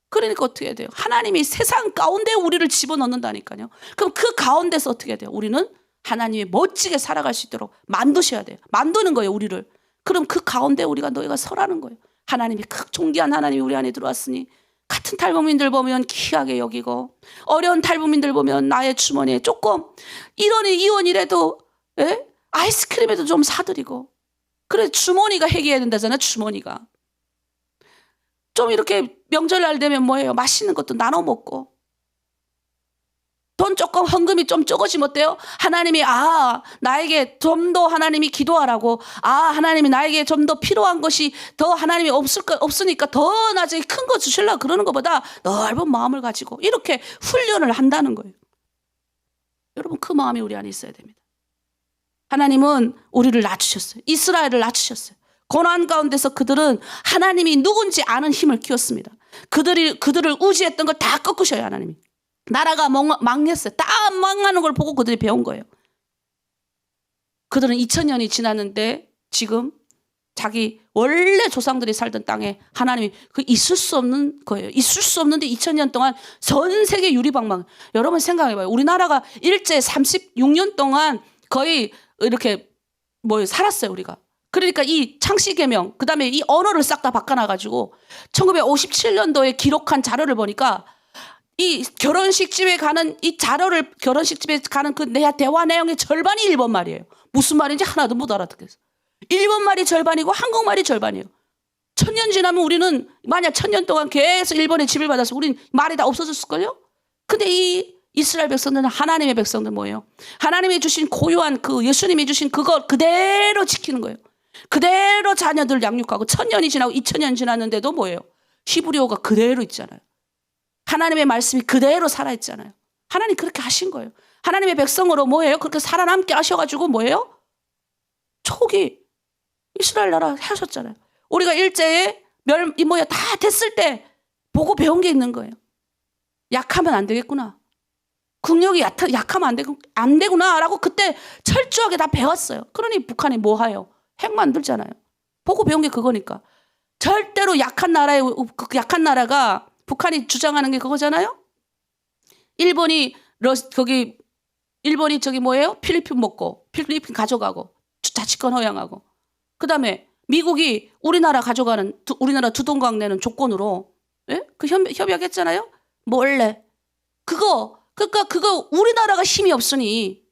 Speaker 1: 그러니까 어떻게 해야 돼요? 하나님이 세상 가운데 우리를 집어넣는다니까요. 그럼 그 가운데서 어떻게 해야 돼요? 우리는 하나님이 멋지게 살아갈 수 있도록 만드셔야 돼요. 만드는 거예요, 우리를. 그럼 그 가운데 너희가 서라는 거예요. 하나님이 존귀한 하나님이 우리 안에 들어왔으니 같은 탈북민들 보면 귀하게 여기고 어려운 탈북민들 보면 나의 주머니에 조금 이원이라도 아이스크림에도 좀 사드리고 그래 주머니가 해결해야 된다잖아요. 주머니가. 좀 이렇게 명절날 되면 뭐예요? 맛있는 것도 나눠 먹고 돈 조금 헌금이 좀 적어지면 어때요? 하나님이 나에게 좀 더 하나님이 기도하라고 하나님이 나에게 좀 더 필요한 것이 더 하나님이 없으니까 더 나중에 큰 거 주시려고 그러는 것보다 넓은 마음을 가지고 이렇게 훈련을 한다는 거예요. 여러분 그 마음이 우리 안에 있어야 됩니다. 하나님은 우리를 낮추셨어요. 이스라엘을 낮추셨어요. 고난 가운데서 그들은 하나님이 누군지 아는 힘을 키웠습니다. 그들을 우지했던 걸 다 꺾으셔요. 하나님이. 나라가 망했어요. 다 망하는 걸 보고 그들이 배운 거예요. 그들은 2000년이 지났는데 지금 자기 원래 조상들이 살던 땅에 하나님이 있을 수 없는 거예요. 있을 수 없는데 2000년 동안 전 세계 유리방망. 여러분 생각해봐요. 우리나라가 일제 36년 동안 거의 이렇게 살았어요. 우리가. 그러니까 이 창씨개명 그다음에 이 언어를 싹 다 바꿔놔가지고 1957년도에 기록한 자료를 보니까 이 결혼식집에 가는 결혼식집에 가는 그 대화 내용의 절반이 일본 말이에요. 무슨 말인지 하나도 못 알아듣겠어. 일본 말이 절반이고 한국말이 절반이에요. 1000년 지나면 우리는 만약 1000년 동안 계속 일본의 지배를 받아서 우린 말이 다 없어졌을걸요? 근데 이 이스라엘 백성들은 하나님의 백성들 뭐예요? 하나님이 주신 고유한 예수님이 주신 그거 그대로 지키는 거예요. 그대로 자녀들 양육하고 1000년이 지나고 2000년 지났는데도 뭐예요? 히브리어가 그대로 있잖아요. 하나님의 말씀이 그대로 살아있잖아요. 하나님 그렇게 하신 거예요. 하나님의 백성으로 뭐예요? 그렇게 살아남게 하셔가지고 뭐예요? 초기 이스라엘 나라 하셨잖아요. 우리가 일제에 다 됐을 때 보고 배운 게 있는 거예요. 약하면 안 되겠구나. 국력이 약하면 안 되구나라고 그때 철저하게 다 배웠어요. 그러니 북한이 뭐 해요? 핵 만들잖아요. 보고 배운 게 그거니까. 절대로 약한 나라가 북한이 주장하는 게 그거잖아요. 일본이 필리핀 먹고 필리핀 가져가고 자치권 허용하고 그다음에 미국이 우리나라 우리나라 두동강 내는 조건으로 그 협약했잖아요. 몰래 그러니까 그거 우리나라가 힘이 없으니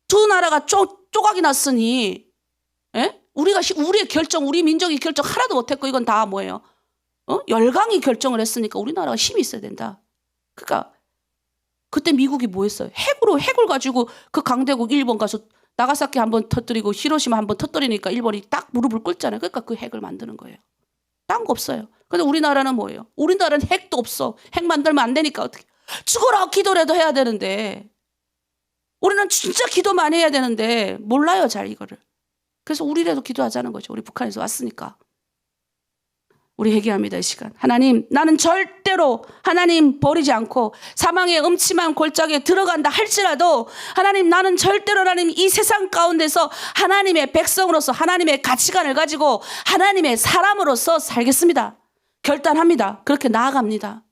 Speaker 1: 두 나라가 쪼각이 났으니 우리의 결정 우리 민족의 결정 하나도 못했고 이건 다 뭐예요? 열강이 결정을 했으니까 우리나라가 힘이 있어야 된다. 그러니까 그때 미국이 뭐 했어요? 핵을 가지고 그 강대국 일본 가서 나가사키 한번 터뜨리고 히로시마 한번 터뜨리니까 일본이 딱 무릎을 꿇잖아요. 그러니까 그 핵을 만드는 거예요. 딴 거 없어요. 근데 우리나라는 뭐예요? 우리나라는 핵도 없어. 핵 만들면 안 되니까 어떻게 죽어라 기도라도 해야 되는데 우리는 진짜 기도 많이 해야 되는데 몰라요, 잘 이거를. 그래서 우리라도 기도하자는 거죠. 우리 북한에서 왔으니까. 우리 회개합니다, 이 시간. 하나님, 나는 절대로 하나님 버리지 않고 사망의 음침한 골짜기에 들어간다 할지라도 하나님, 나는 절대로 하나님 이 세상 가운데서 하나님의 백성으로서 하나님의 가치관을 가지고 하나님의 사람으로서 살겠습니다. 결단합니다. 그렇게 나아갑니다.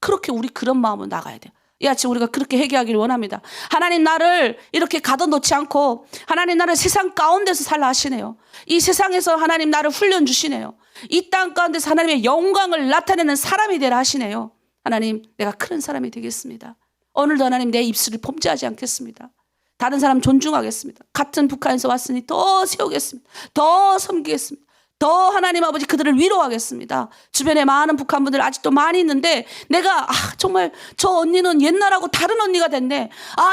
Speaker 1: 그렇게 우리 그런 마음으로 나가야 돼요. 이 아침 우리가 그렇게 회개하기를 원합니다. 하나님, 나를 이렇게 가둬놓지 않고 하나님, 나를 세상 가운데서 살라 하시네요. 이 세상에서 하나님 나를 훈련 주시네요. 이 땅 가운데서 하나님의 영광을 나타내는 사람이 되라 하시네요. 하나님, 내가 큰 사람이 되겠습니다. 오늘도 하나님 내 입술을 범죄하지 않겠습니다. 다른 사람 존중하겠습니다. 같은 북한에서 왔으니 더 세우겠습니다. 더 섬기겠습니다. 더 하나님 아버지 그들을 위로하겠습니다. 주변에 많은 북한 분들 아직도 많이 있는데 내가 정말 저 언니는 옛날하고 다른 언니가 됐네.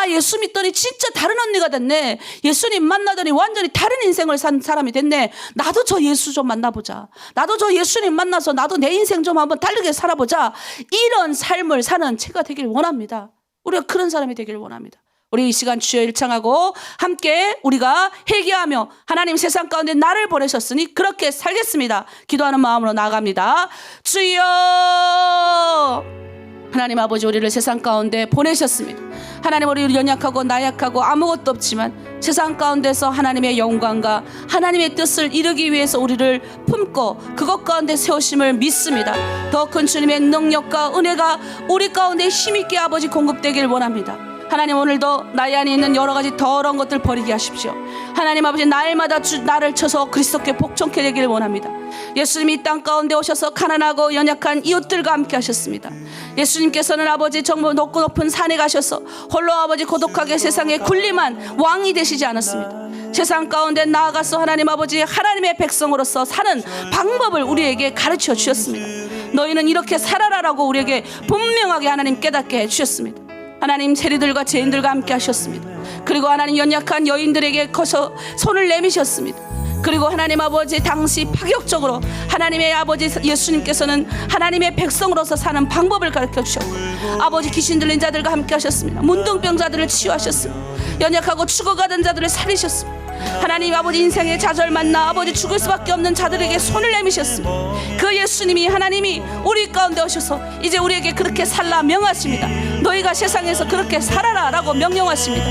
Speaker 1: 예수 믿더니 진짜 다른 언니가 됐네. 예수님 만나더니 완전히 다른 인생을 산 사람이 됐네. 나도 저 예수 좀 만나보자. 나도 저 예수님 만나서 나도 내 인생 좀 한번 다르게 살아보자. 이런 삶을 사는 제가 되길 원합니다. 우리가 그런 사람이 되길 원합니다. 우리 이 시간 주여 일창하고 함께 우리가 회개하며 하나님 세상 가운데 나를 보내셨으니 그렇게 살겠습니다. 기도하는 마음으로 나아갑니다. 주여, 하나님 아버지, 우리를 세상 가운데 보내셨습니다. 하나님, 우리 연약하고 나약하고 아무것도 없지만 세상 가운데서 하나님의 영광과 하나님의 뜻을 이루기 위해서 우리를 품고 그것 가운데 세우심을 믿습니다. 더 큰 주님의 능력과 은혜가 우리 가운데 힘있게 아버지 공급되길 원합니다. 하나님, 오늘도 나의 안에 있는 여러 가지 더러운 것들 버리게 하십시오. 하나님 아버지, 날마다 나를 쳐서 그리스도께 복종케 되기를 원합니다. 예수님이 이 땅 가운데 오셔서 가난하고 연약한 이웃들과 함께 하셨습니다. 예수님께서는 아버지 정말 높고 높은 산에 가셔서 홀로 아버지 고독하게 세상에 군림한 왕이 되시지 않았습니다. 세상 가운데 나아가서 하나님 아버지 하나님의 백성으로서 사는 방법을 우리에게 가르쳐 주셨습니다. 너희는 이렇게 살아라라고 우리에게 분명하게 하나님 깨닫게 해주셨습니다. 하나님, 세리들과 죄인들과 함께 하셨습니다. 그리고 하나님 연약한 여인들에게 커서 손을 내미셨습니다. 그리고 하나님 아버지 당시 파격적으로 하나님의 아버지 예수님께서는 하나님의 백성으로서 사는 방법을 가르쳐 주셨고 아버지 귀신 들린 자들과 함께 하셨습니다. 문둥병자들을 치유하셨습니다. 연약하고 죽어가던 자들을 살리셨습니다. 하나님 아버지 인생의 좌절 만나 아버지 죽을 수밖에 없는 자들에게 손을 내미셨습니다. 그 예수님이 하나님이 우리 가운데 오셔서 이제 우리에게 그렇게 살라 명하십니다. 너희가 세상에서 그렇게 살아라 라고 명령하십니다.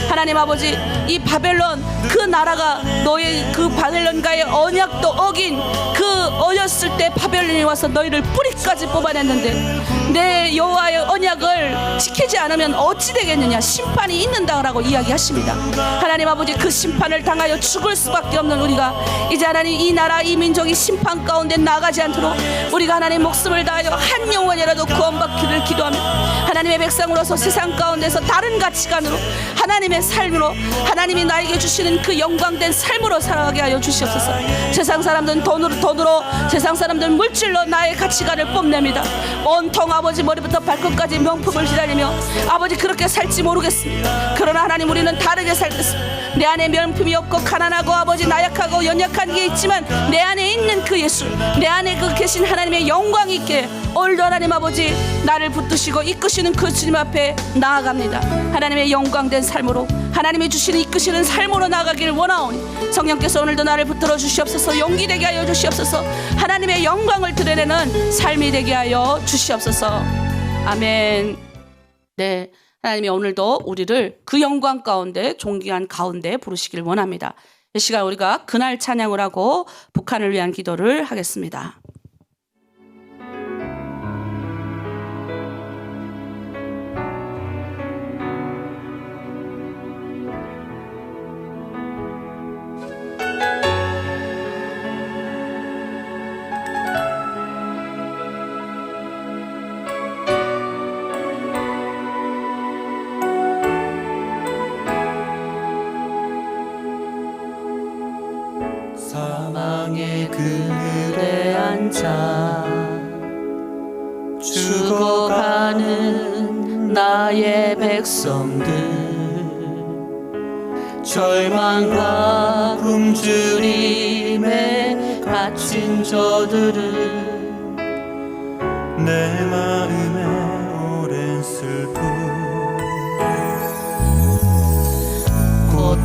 Speaker 1: 하나님 아버지, 이 바벨론 그 나라가 너희 그 바벨론과의 언약도 어긴 그 어렸을 때 바벨론이 와서 너희를 뿌리까지 뽑아냈는데 내 여호와의 언약을 지키지 않으면 어찌 되겠느냐, 심판이 있는다라고 이야기하십니다. 하나님 아버지, 그 심판을 당하여 죽을 수밖에 없는 우리가 이제 하나님 이 나라 이 민족이 심판 가운데 나가지 않도록 우리가 하나님 목숨을 다하여 한 영혼이라도 구원받기를 기도하며 하나님의 백성으로서 세상 가운데서 다른 가치관으로 하나님의 삶으로 하나님이 나에게 주시는 그 영광된 삶으로 살아가게 하여 주시옵소서. 세상 사람들은 돈으로 세상 사람들은 물질로 나의 가치관을 뽐냅니다. 온통 아버지 머리부터 발끝까지 명품을 기다리며 아버지 그렇게 살지 모르겠습니다. 그러나 하나님, 우리는 다르게 살겠습니다. 내 안에 명품이 없고 가난하고 아버지 나약하고 연약한 게 있지만 내 안에 있는 그 예수, 내 안에 그 계신 하나님의 영광이 있게 오늘도 하나님 아버지 나를 붙드시고 이끄시는 그 주님 앞에 나아갑니다. 하나님의 영광된 삶으로 하나님이 주시는 이끄시는 삶으로 나아가기를 원하오니 성령께서 오늘도 나를 붙들어 주시옵소서. 용기 되게 하여 주시옵소서. 하나님의 영광을 드러내는 삶이 되게 하여 주시옵소서. 아멘. 네, 하나님이 오늘도 우리를 그 영광 가운데 존귀한 가운데 부르시길 원합니다. 이 시간 우리가 그날 찬양을 하고 북한을 위한 기도를 하겠습니다.
Speaker 2: 사망의 그늘에 앉아 죽어가는 나의 백성들, 절망과 굶주림에 갇힌 저들을 내 마음에 오랜 슬픔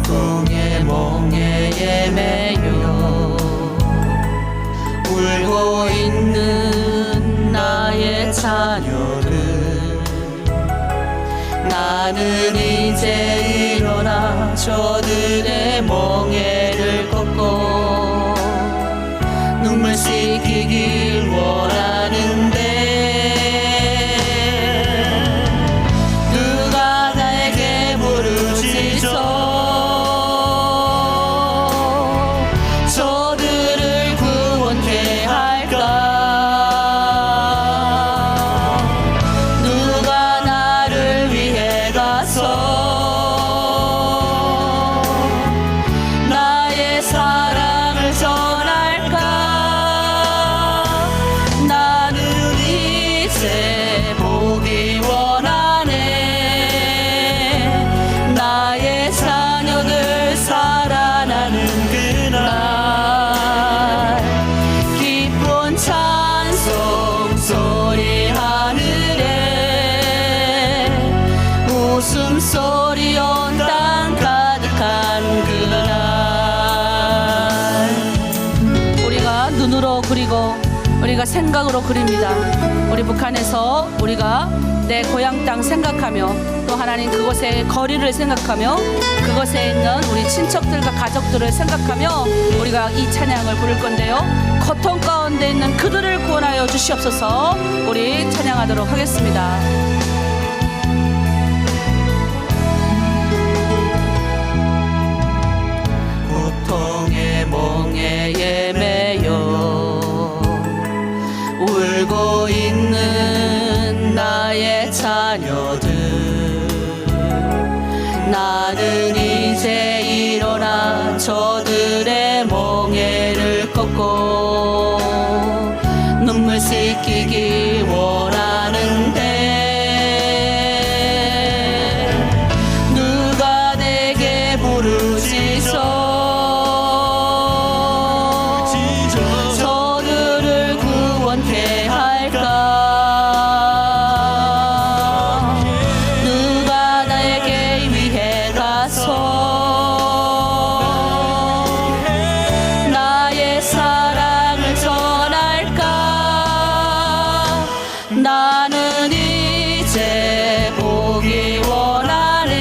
Speaker 2: 고통의 멍에에 매여 울고 있는 나의 자녀들, 나는 이제 일어나 저들의 멍에를 꺾고 눈물 씻기길 원하는데, 누가 나에게 부르짖어 저들을 구원케 할까? 누가 나를 위해 가서 나의 사랑을 전할까? 나는 이제 보기 원하네. 나의 자녀들 살아나는 그날, 기쁜 찬송 소리 하늘에 웃음소리 온 땅 가득한 그날,
Speaker 1: 우리가 눈으로 그리고 우리가 생각으로 그립니다. 우리 북한에서 우리가 내 고향 땅 생각하며 또 하나님 그곳의 거리를 생각하며 그곳에 있는 우리 친척들과 가족들을 생각하며 우리가 이 찬양을 부를 건데요. 고통 가운데 있는 그들을 구원하여 주시옵소서. 우리 찬양하도록 하겠습니다.
Speaker 2: 고통의 멍에에 매여 울고 있는 나의 자녀들, 나는 이제 일어나 저들의 멍에를 꺾고 눈물 씻기기 원하는데, 누가 내게 부르짖어 저들을 구원케 할까? 누가 나에게 위해 가서 나의 사랑을 전할까? 나는 이제 보기 원하네.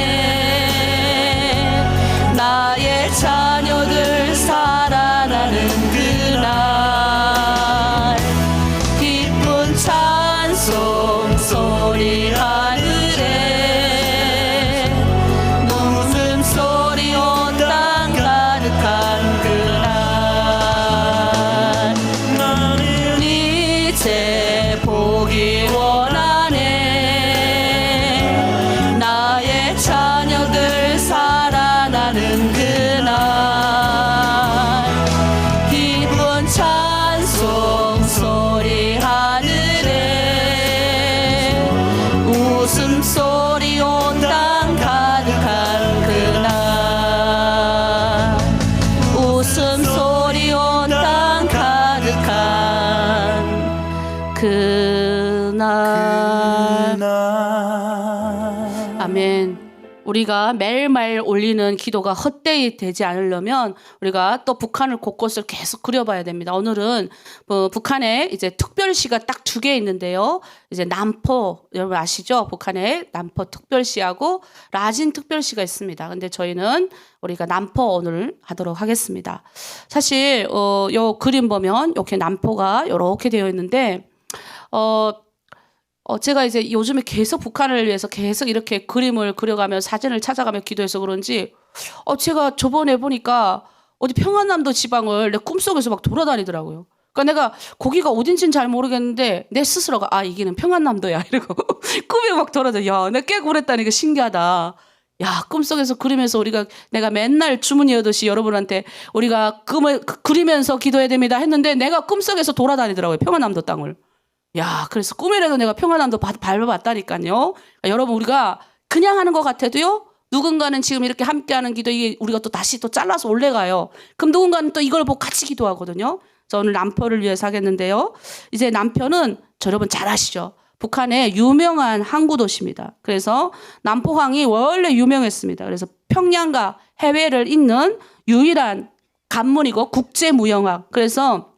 Speaker 2: 나의 자녀들 살아나는 그날, 기쁜 찬송 소리 하늘에 웃음소리 온 땅 가득한 그날, 나는 이제 보기 원하네. 나의 자녀들 살아나는 그날, 기쁜 찬송 소리 하늘에 웃음소리 온 땅 가득한 그날, 웃음소리 온 땅 가득한 그날.
Speaker 1: 아멘. 우리가 매일매일 올리는 기도가 헛되이 되지 않으려면 우리가 또 북한을 곳곳을 계속 그려봐야 됩니다. 오늘은 북한에 이제 특별시가 딱 2개 있는데요. 이제 남포, 여러분 아시죠? 북한에 남포 특별시하고 라진 특별시가 있습니다. 근데 저희는 우리가 남포 오늘 하도록 하겠습니다. 사실 요 그림 보면 이렇게 남포가 이렇게 되어 있는데 제가 이제 요즘에 계속 북한을 위해서 계속 이렇게 그림을 그려가며 사진을 찾아가며 기도해서 그런지 제가 저번에 보니까 어디 평안남도 지방을 내 꿈속에서 막 돌아다니더라고요. 그러니까 내가 거기가 어딘지는 잘 모르겠는데 내 스스로가 이기는 평안남도야 이러고 꿈에 막 돌아다녀. 야, 내가 깨고 그랬다니까 신기하다. 야, 꿈속에서 그리면서 내가 맨날 주문이었듯이 여러분한테 우리가 꿈을 그리면서 기도해야 됩니다 했는데 내가 꿈속에서 돌아다니더라고요. 평안남도 땅을. 야, 그래서 꿈이라도 내가 평안함도 밟아봤다니까요. 여러분, 우리가 그냥 하는 것 같아도요, 누군가는 지금 이렇게 함께하는 기도, 이게 우리가 또 다시 또 잘라서 올라가요. 그럼 누군가는 또 이걸 보고 같이 기도하거든요. 저 오늘 남편을 위해서 하겠는데요. 이제 남편은 저 여러분 잘 아시죠? 북한의 유명한 항구 도시입니다. 그래서 남포항이 원래 유명했습니다. 그래서 평양과 해외를 잇는 유일한 관문이고 국제무역항. 그래서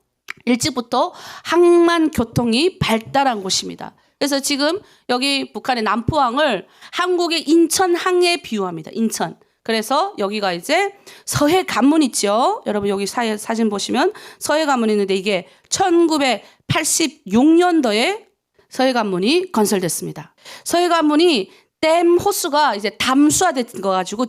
Speaker 1: 일찍부터 항만 교통이 발달한 곳입니다. 그래서 지금 여기 북한의 남포항을 한국의 인천항에 비유합니다. 인천. 그래서 여기가 이제 서해 관문 있죠. 여러분 여기 사진 보시면 서해 관문이 있는데 이게 1986년도에 서해 관문이 건설됐습니다. 서해 관문이 댐 호수가 이제 담수화된 거 가지고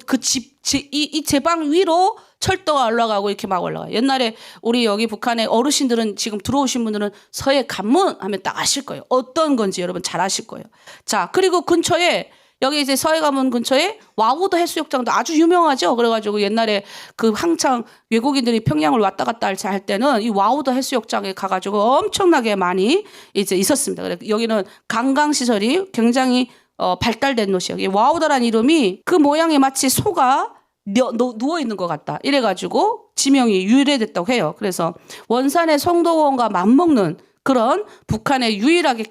Speaker 1: 이 제방 위로 철도가 올라가고 이렇게 막 올라가요. 옛날에 우리 여기 북한의 어르신들은 지금 들어오신 분들은 서해 관문 하면 딱 아실 거예요. 어떤 건지 여러분 잘 아실 거예요. 자, 그리고 근처에 여기 이제 서해 관문 근처에 와우도 해수욕장도 아주 유명하죠. 그래가지고 옛날에 그 한창 외국인들이 평양을 왔다 갔다 할 때는 이 와우도 해수욕장에 가가지고 엄청나게 많이 이제 있었습니다. 그래 여기는 관광 시설이 굉장히 발달된 곳이에요. 와우더란 이름이 그 모양이 마치 소가 누워 있는 것 같다. 이래가지고 지명이 유래됐다고 해요. 그래서 원산의 성도원과 맞먹는 그런 북한의 유일하게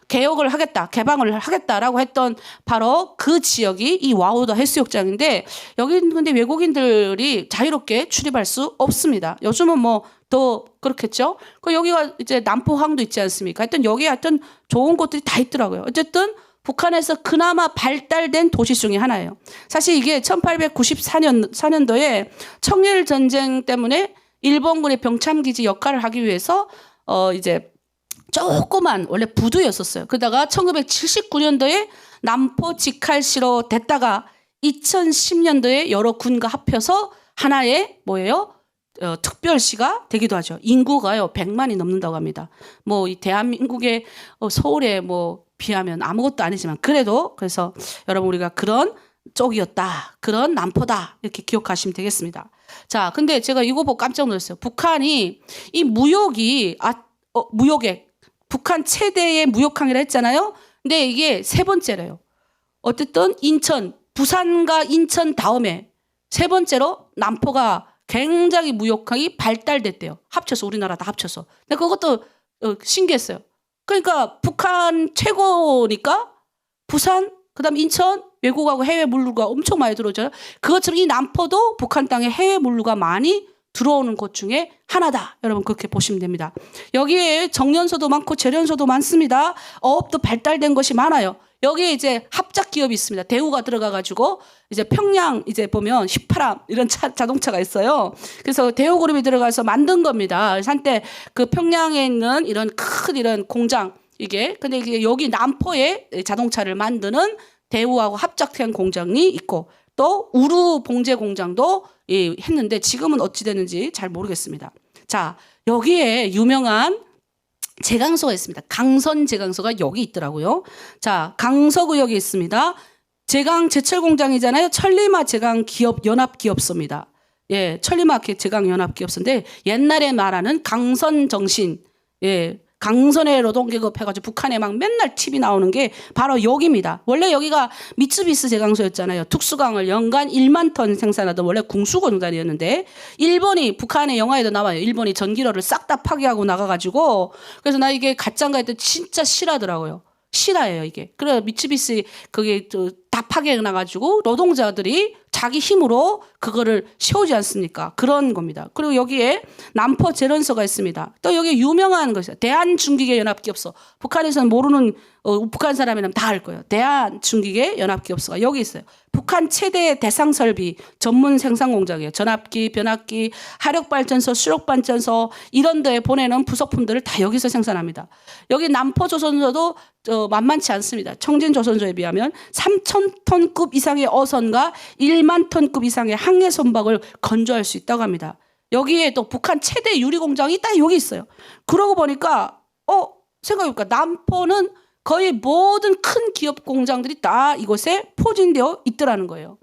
Speaker 1: 개방을 하겠다라고 했던 바로 그 지역이 이 와우더 해수욕장인데 여기는 근데 외국인들이 자유롭게 출입할 수 없습니다. 요즘은 뭐 더 그렇겠죠. 그 여기가 이제 남포항도 있지 않습니까? 하여튼 여기 하여튼 좋은 곳들이 다 있더라고요. 어쨌든 북한에서 그나마 발달된 도시 중에 하나예요. 사실 이게 1894년도에 청일 전쟁 때문에 일본군의 병참기지 역할을 하기 위해서 이제 조그만 원래 부두였었어요. 그러다가 1979년도에 남포 직할시로 됐다가 2010년도에 여러 군과 합해서 하나의 뭐예요? 특별시가 되기도 하죠. 인구가요 100만이 넘는다고 합니다. 뭐 이 대한민국의 서울에 뭐 비하면 아무것도 아니지만 그래도 그래서 여러분 우리가 그런 쪽이었다. 그런 남포다. 이렇게 기억하시면 되겠습니다. 자, 근데 제가 이거 보고 깜짝 놀랐어요. 북한이 이 무역에 북한 최대의 무역항이라 했잖아요. 근데 이게 세 번째래요. 어쨌든 부산과 인천 다음에 세 번째로 남포가 굉장히 무역항이 발달됐대요. 합쳐서 우리나라 다 합쳐서. 근데 그것도 신기했어요. 그러니까 북한 최고니까 부산, 그다음 인천, 외국하고 해외 물류가 엄청 많이 들어오잖아요. 그것처럼 이 남포도 북한 땅에 해외 물류가 많이 들어오는 곳 중에 하나다. 여러분 그렇게 보시면 됩니다. 여기에 정연소도 많고 재련소도 많습니다. 어업도 발달된 것이 많아요. 여기에 이제 합작 기업이 있습니다. 대우가 들어가가지고 이제 평양 이제 보면 휘파람 이런 자동차가 있어요. 그래서 대우그룹이 들어가서 만든 겁니다. 그래서 한때 그 평양에 있는 이런 공장 근데 이게 여기 남포에 자동차를 만드는 대우하고 합작한 공장이 있고 또 우루 봉제 공장도 했는데 지금은 어찌 됐는지 잘 모르겠습니다. 자, 여기에 유명한 제강소가 있습니다. 강선 제강소가 여기 있더라고요. 자, 강서구역에 있습니다. 제철 공장이잖아요. 천리마 제강 기업 연합 기업소입니다. 예, 천리마 제강 연합 기업소인데 옛날에 말하는 강선 정신, 강선의 노동계급 해가지고 북한에 막 맨날 TV 나오는 게 바로 여기입니다. 원래 여기가 미쓰비시 제강소였잖아요. 특수강을 연간 1만 톤 생산하던 원래 궁수공단이었는데 일본이 북한의 영화에도 나와요. 일본이 전기로를 싹 다 파괴하고 나가가지고 그래서 나 이게 가짜인가 했더니 진짜 실화더라고요. 실화예요 이게. 그래 미쓰비시 그게 다 파괴 나가지고 노동자들이 자기 힘으로 그거를 세우지 않습니까? 그런 겁니다. 그리고 여기에 남포 재련소가 있습니다. 또 여기 유명한 것이요. 대한중기계 연합기업소. 북한에서는 모르는 북한 사람이라면 다 알 거예요. 대한중기계 연합기업소가 여기 있어요. 북한 최대 대상설비 전문 생산 공장이에요. 전압기, 변압기, 화력발전소, 수력발전소 이런 데에 보내는 부속품들을 다 여기서 생산합니다. 여기 남포조선소도 만만치 않습니다. 청진조선소에 비하면 3,000톤급 이상의 어선과 1만 톤급 이상의 항해 선박을 건조할 수 있다고 합니다. 여기에 또 북한 최대 유리공장이 딱 여기 있어요. 그러고 보니까 생각해보니까 남포는 거의 모든 큰 기업 공장들이 다 이곳에 포진되어 있더라는 거예요.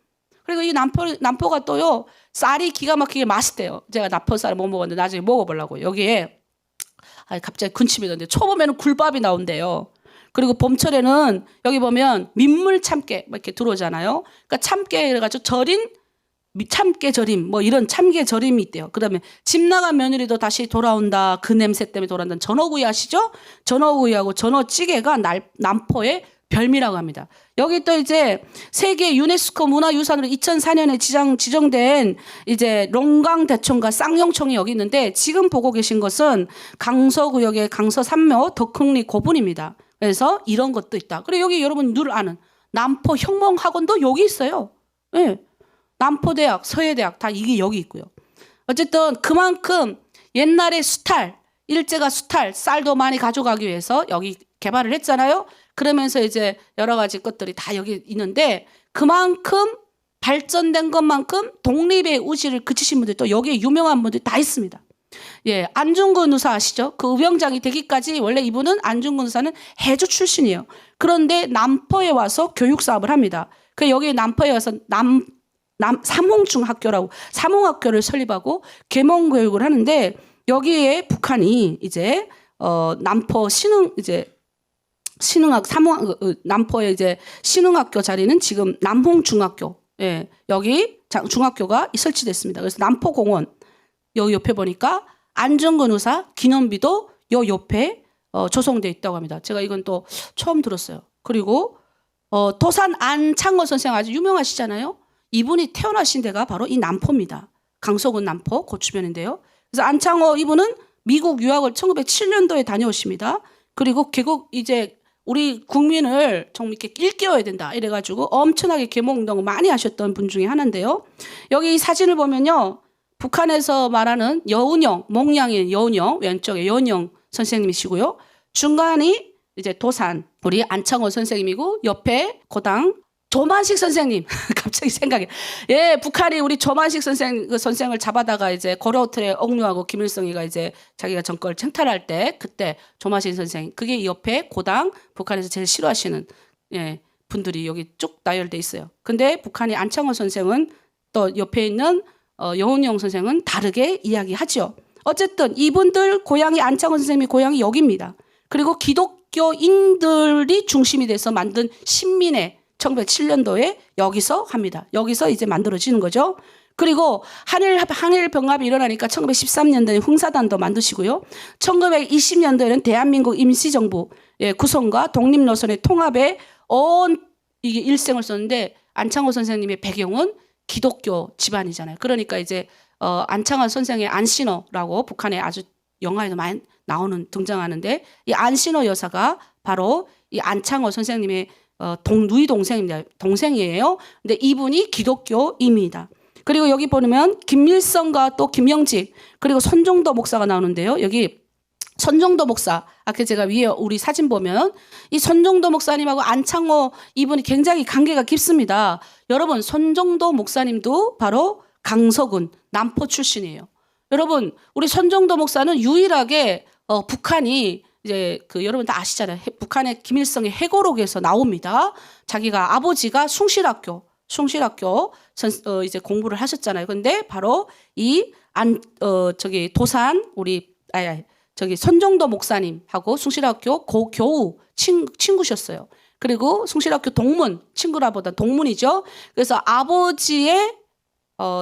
Speaker 1: 그리고 이 남포가 또요 쌀이 기가 막히게 맛있대요. 제가 남포 쌀을 못 먹었는데 나중에 먹어보려고. 여기에 갑자기 군침이 도는데 초봄에는 굴밥이 나온대요. 그리고 봄철에는 여기 보면 민물 참깨 이렇게 들어오잖아요. 그러니까 참깨 해가지고 절인 참깨절임 뭐 이런 참깨절임이 있대요. 그다음에 집 나간 며느리도 다시 돌아온다. 그 냄새 때문에 돌아온다. 전어구이 아시죠? 전어구이하고 전어찌개가 남포의 별미라고 합니다. 여기 또 이제 세계 유네스코 문화유산으로 2004년에 지정된 이제 롱강대청과 쌍용청이 여기 있는데 지금 보고 계신 것은 강서구역의 강서산묘 덕흥리 고분입니다. 그래서 이런 것도 있다. 그리고 여기 여러분 늘 아는 남포 혁명학원도 여기 있어요. 네. 남포대학, 서예대학 다 이게 여기 있고요. 어쨌든 그만큼 옛날에 수탈, 일제가 수탈, 쌀도 많이 가져가기 위해서 여기 개발을 했잖아요. 그러면서 이제 여러 가지 것들이 다 여기 있는데 그만큼 발전된 것만큼 독립의 의지를 그치신 분들이 또 여기에 유명한 분들이 다 있습니다. 예, 안중근 의사 아시죠? 그 의병장이 되기까지 원래 이분은 안중근 의사는 해주 출신이에요. 그런데 남포에 와서 교육 사업을 합니다. 그 여기 남포에 와서 삼홍중학교라고 삼홍학교를 설립하고 계몽 교육을 하는데 여기에 북한이 이제 남포 남포의 이제 신흥학교 자리는 지금 남홍중학교, 예, 여기 중학교가 설치됐습니다. 그래서 남포공원 여기 옆에 보니까 안중근 의사 기념비도 요 옆에 조성돼 있다고 합니다. 제가 이건 또 처음 들었어요. 그리고 도산 안창호 선생 아주 유명하시잖아요. 이분이 태어나신 데가 바로 이 남포입니다. 강서군 남포 그 주변인데요. 그래서 안창호 이분은 미국 유학을 1907년도에 다녀오십니다. 그리고 개국 이제 우리 국민을 정말 이렇게 일깨워야 된다 이래가지고 엄청나게 계몽운동을 많이 하셨던 분 중에 하나인데요. 여기 이 사진을 보면요. 북한에서 말하는 여운형, 몽양인 여운형, 왼쪽에 여운형 선생님이시고요. 중간이 이제 도산, 우리 안창호 선생님이고 옆에 고당 조만식 선생님 갑자기 생각이 예 북한이 우리 조만식 선생을 잡아다가 이제 고려호텔에 억류하고 김일성이가 이제 자기가 정권을 창탈할 때 그때 조만식 선생 그게 이 옆에 고당 북한에서 제일 싫어하시는 예 분들이 여기 쭉 나열돼 있어요. 근데 북한이 안창호 선생은 또 옆에 있는 여운형 선생은 다르게 이야기하죠. 어쨌든 이분들 고향이 안창호 선생님이 고향이 여기입니다. 그리고 기독교인들이 중심이 돼서 만든 신민회 1907년도에 여기서 합니다. 여기서 이제 만들어지는 거죠. 그리고 항일 병합이 일어나니까 1913년도에 흥사단도 만드시고요. 1920년도에는 대한민국 임시정부 구성과 독립노선의 통합에 이게 일생을 썼는데 안창호 선생님의 배경은 기독교 집안이잖아요. 그러니까 이제 안창호 선생의 안신호라고 북한에 아주 영화에도 많이 등장하는데 이 안신호 여사가 바로 이 안창호 선생님의 누이 동생입니다. 동생이에요. 근데 이분이 기독교입니다. 그리고 여기 보면 김일성과 또 김영직 그리고 손정도 목사가 나오는데요. 여기 손정도 목사 아까 제가 위에 우리 사진 보면 이 손정도 목사님하고 안창호 이분이 굉장히 관계가 깊습니다. 여러분 손정도 목사님도 바로 강서군 남포 출신이에요. 여러분 우리 손정도 목사는 유일하게 북한이 이제 여러분 다 아시잖아요. 북한의 김일성의 해고록에서 나옵니다. 자기가 아버지가 숭실학교 이제 공부를 하셨잖아요. 근데 바로 도산 손정도 목사님하고 숭실학교 교우 친구셨어요. 그리고 숭실학교 친구라보다 동문이죠. 그래서 아버지의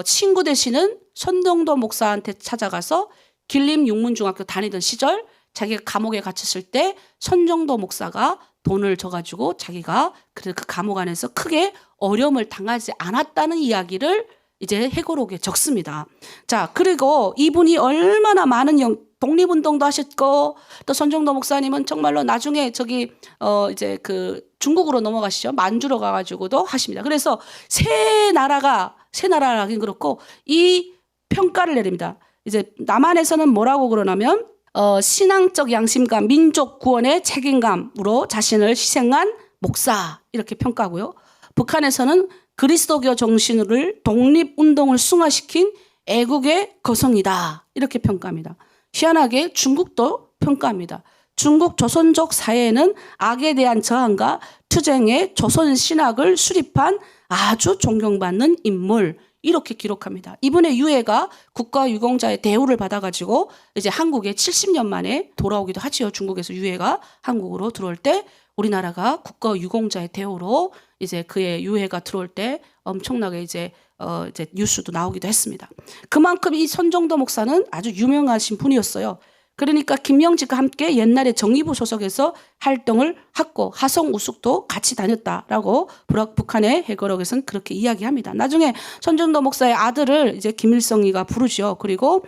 Speaker 1: 친구 되시는 손정도 목사한테 찾아가서 길림육문중학교 다니던 시절 자기가 감옥에 갇혔을 때 손정도 목사가 돈을 줘가지고 자기가 그 감옥 안에서 크게 어려움을 당하지 않았다는 이야기를 이제 해고록에 적습니다. 자, 그리고 이분이 얼마나 많은 독립운동도 하셨고 또 손정도 목사님은 정말로 나중에 이제 중국으로 넘어가시죠. 만주로 가가지고도 하십니다. 그래서 세 나라라긴 그렇고 이 평가를 내립니다. 이제 남한에서는 뭐라고 그러냐면 신앙적 양심과 민족 구원의 책임감으로 자신을 희생한 목사 이렇게 평가하고요. 북한에서는 그리스도교 정신을 독립운동을 승화시킨 애국의 거성이다 이렇게 평가합니다. 희한하게 중국도 평가합니다. 중국 조선족 사회에는 악에 대한 저항과 투쟁의 조선 신학을 수립한 아주 존경받는 인물 이렇게 기록합니다. 이분의 유해가 국가유공자의 대우를 받아가지고 이제 한국에 70년 만에 돌아오기도 하지요. 중국에서 유해가 한국으로 들어올 때 우리나라가 국가유공자의 대우로 이제 그의 유해가 들어올 때 엄청나게 이제 이제 뉴스도 나오기도 했습니다. 그만큼 이 손정도 목사는 아주 유명하신 분이었어요. 그러니까 김명직과 함께 옛날에 정의부 소속에서 활동을 했고 하성 우숙도 같이 다녔다라고 북한의 해거록에서는 그렇게 이야기합니다. 나중에 손정도 목사의 아들을 이제 김일성이가 부르죠. 그리고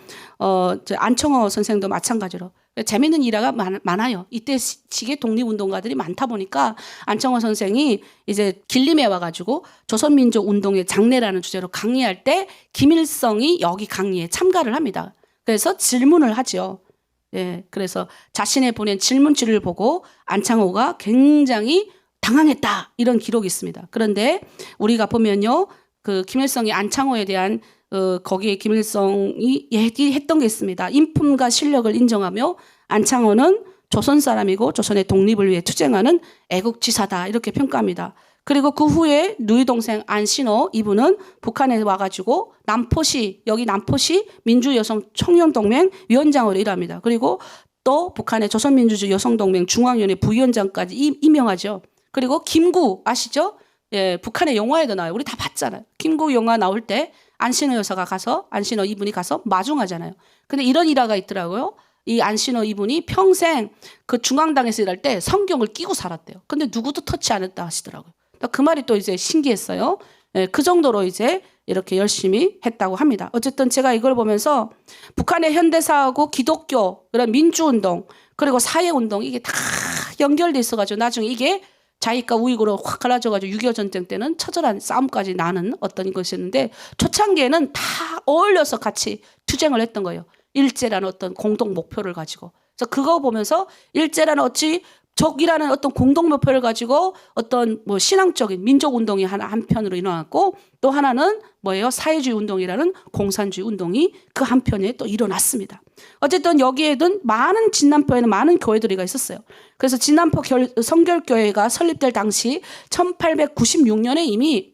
Speaker 1: 이제 안청호 선생도 마찬가지로 재미있는 일화가 많아요. 이때 시기에 독립운동가들이 많다 보니까 안청호 선생이 이제 길림에 와가지고 조선민족운동의 장래라는 주제로 강의할 때 김일성이 여기 강의에 참가를 합니다. 그래서 질문을 하죠. 예, 그래서 자신의 보낸 질문지를 보고 안창호가 굉장히 당황했다 이런 기록이 있습니다. 그런데 우리가 보면요, 그 김일성이 안창호에 대한 거기에 김일성이 얘기했던 게 있습니다. 인품과 실력을 인정하며 안창호는 조선 사람이고 조선의 독립을 위해 투쟁하는 애국지사다 이렇게 평가합니다. 그리고 그 후에 누이 동생 안신호 이분은 북한에 와가지고 남포시 여기 남포시 민주여성 청년동맹 위원장으로 일합니다. 그리고 또 북한의 조선민주주의 여성동맹 중앙위원회 부위원장까지 임명하죠. 그리고 김구 아시죠? 예, 북한의 영화에도 나와요. 우리 다 봤잖아요. 김구 영화 나올 때 안신호 여사가 가서 안신호 이분이 가서 마중하잖아요. 근데 이런 일화가 있더라고요. 이 안신호 이분이 평생 그 중앙당에서 일할 때 성경을 끼고 살았대요. 근데 누구도 터치 안 했다 하시더라고요. 그 말이 또 이제 신기했어요. 예, 그 정도로 이제 이렇게 열심히 했다고 합니다. 어쨌든 제가 이걸 보면서 북한의 현대사하고 기독교, 그런 민주운동, 그리고 사회운동 이게 다 연결돼 있어가지고 나중에 이게 자익과 우익으로 확 갈라져가지고 6.25 전쟁 때는 처절한 싸움까지 나는 어떤 것이었는데 초창기에는 다 어울려서 같이 투쟁을 했던 거예요. 일제라는 어떤 공동 목표를 가지고. 그래서 그거 보면서 일제라는 어찌 적이라는 어떤 공동 목표를 가지고 어떤 뭐 신앙적인 민족 운동이 한편으로 일어났고 또 하나는 뭐예요? 사회주의 운동이라는 공산주의 운동이 그 한편에 또 일어났습니다. 어쨌든 여기에는 많은 진남포에는 많은 교회들이 있었어요. 그래서 진남포 성결교회가 설립될 당시 1896년에 이미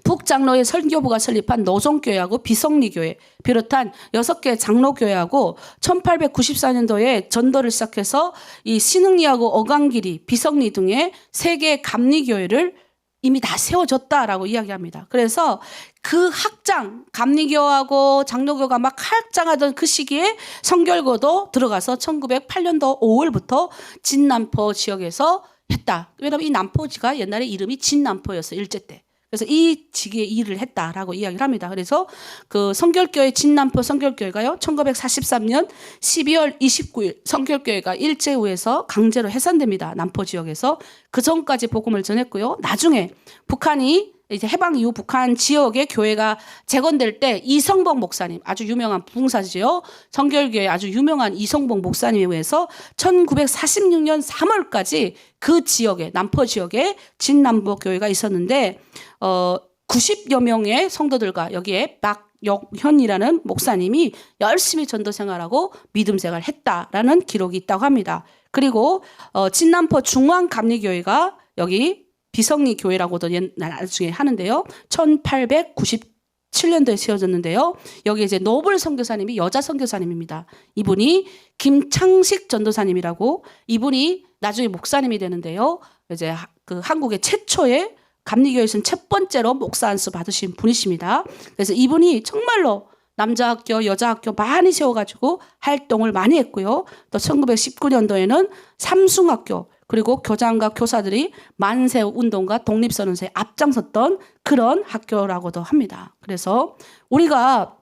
Speaker 1: 북장로의 설교부가 설립한 노종교회하고 비성리교회 비롯한 6개의 장로교회하고 1894년도에 전도를 시작해서 이 신흥리하고 어강길이 비성리 등의 3개의 감리교회를 이미 다 세워졌다라고 이야기합니다. 그래서 그 학장, 감리교하고 장로교가 막 학장하던 그 시기에 성결고도 들어가서 1908년도 5월부터 진남포 지역에서 했다. 왜냐하면 이 남포지가 옛날에 이름이 진남포였어요. 일제 때. 그래서 이 지기에 일을 했다라고 이야기를 합니다. 그래서 그 성결교회 진남포 성결교회가요. 1943년 12월 29일 성결교회가 일제후에서 강제로 해산됩니다. 남포 지역에서. 그 전까지 복음을 전했고요. 나중에 북한이 이제 해방 이후 북한 지역의 교회가 재건될 때 이성복 목사님 아주 유명한 부흥사지요. 성결교회 아주 유명한 이성복 목사님에 의해서 1946년 3월까지 그 지역에 남포 지역에 진남포 교회가 있었는데 90여 명의 성도들과 여기에 박역현이라는 목사님이 열심히 전도 생활하고 믿음 생활을 했다라는 기록이 있다고 합니다. 그리고 진남포 중앙감리교회가 여기 비성리 교회라고도 나중에 하는데요. 1897년도에 세워졌는데요. 여기 이제 노블 선교사님이 여자 선교사님입니다. 이분이 김창식 전도사님이라고 이분이 나중에 목사님이 되는데요. 이제 그 한국의 최초의 감리교회에서는 첫 번째로 목사 안수 받으신 분이십니다. 그래서 이분이 정말로 남자 학교, 여자 학교 많이 세워가지고 활동을 많이 했고요. 또 1919년도에는 삼숭학교 그리고 교장과 교사들이 만세 운동과 독립선언서에 앞장섰던 그런 학교라고도 합니다. 그래서 우리가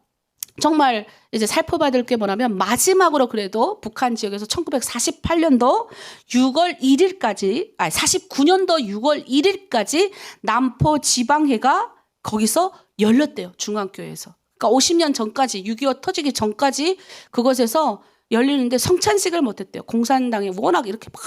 Speaker 1: 정말 이제 살펴봐야 될 게 뭐냐면 마지막으로 그래도 북한 지역에서 1948년도 6월 1일까지, 49년도 6월 1일까지 남포 지방회가 거기서 열렸대요. 중앙교회에서. 그러니까 50년 전까지 6.25 터지기 전까지 그곳에서 열리는데 성찬식을 못했대요. 공산당에 워낙 이렇게 막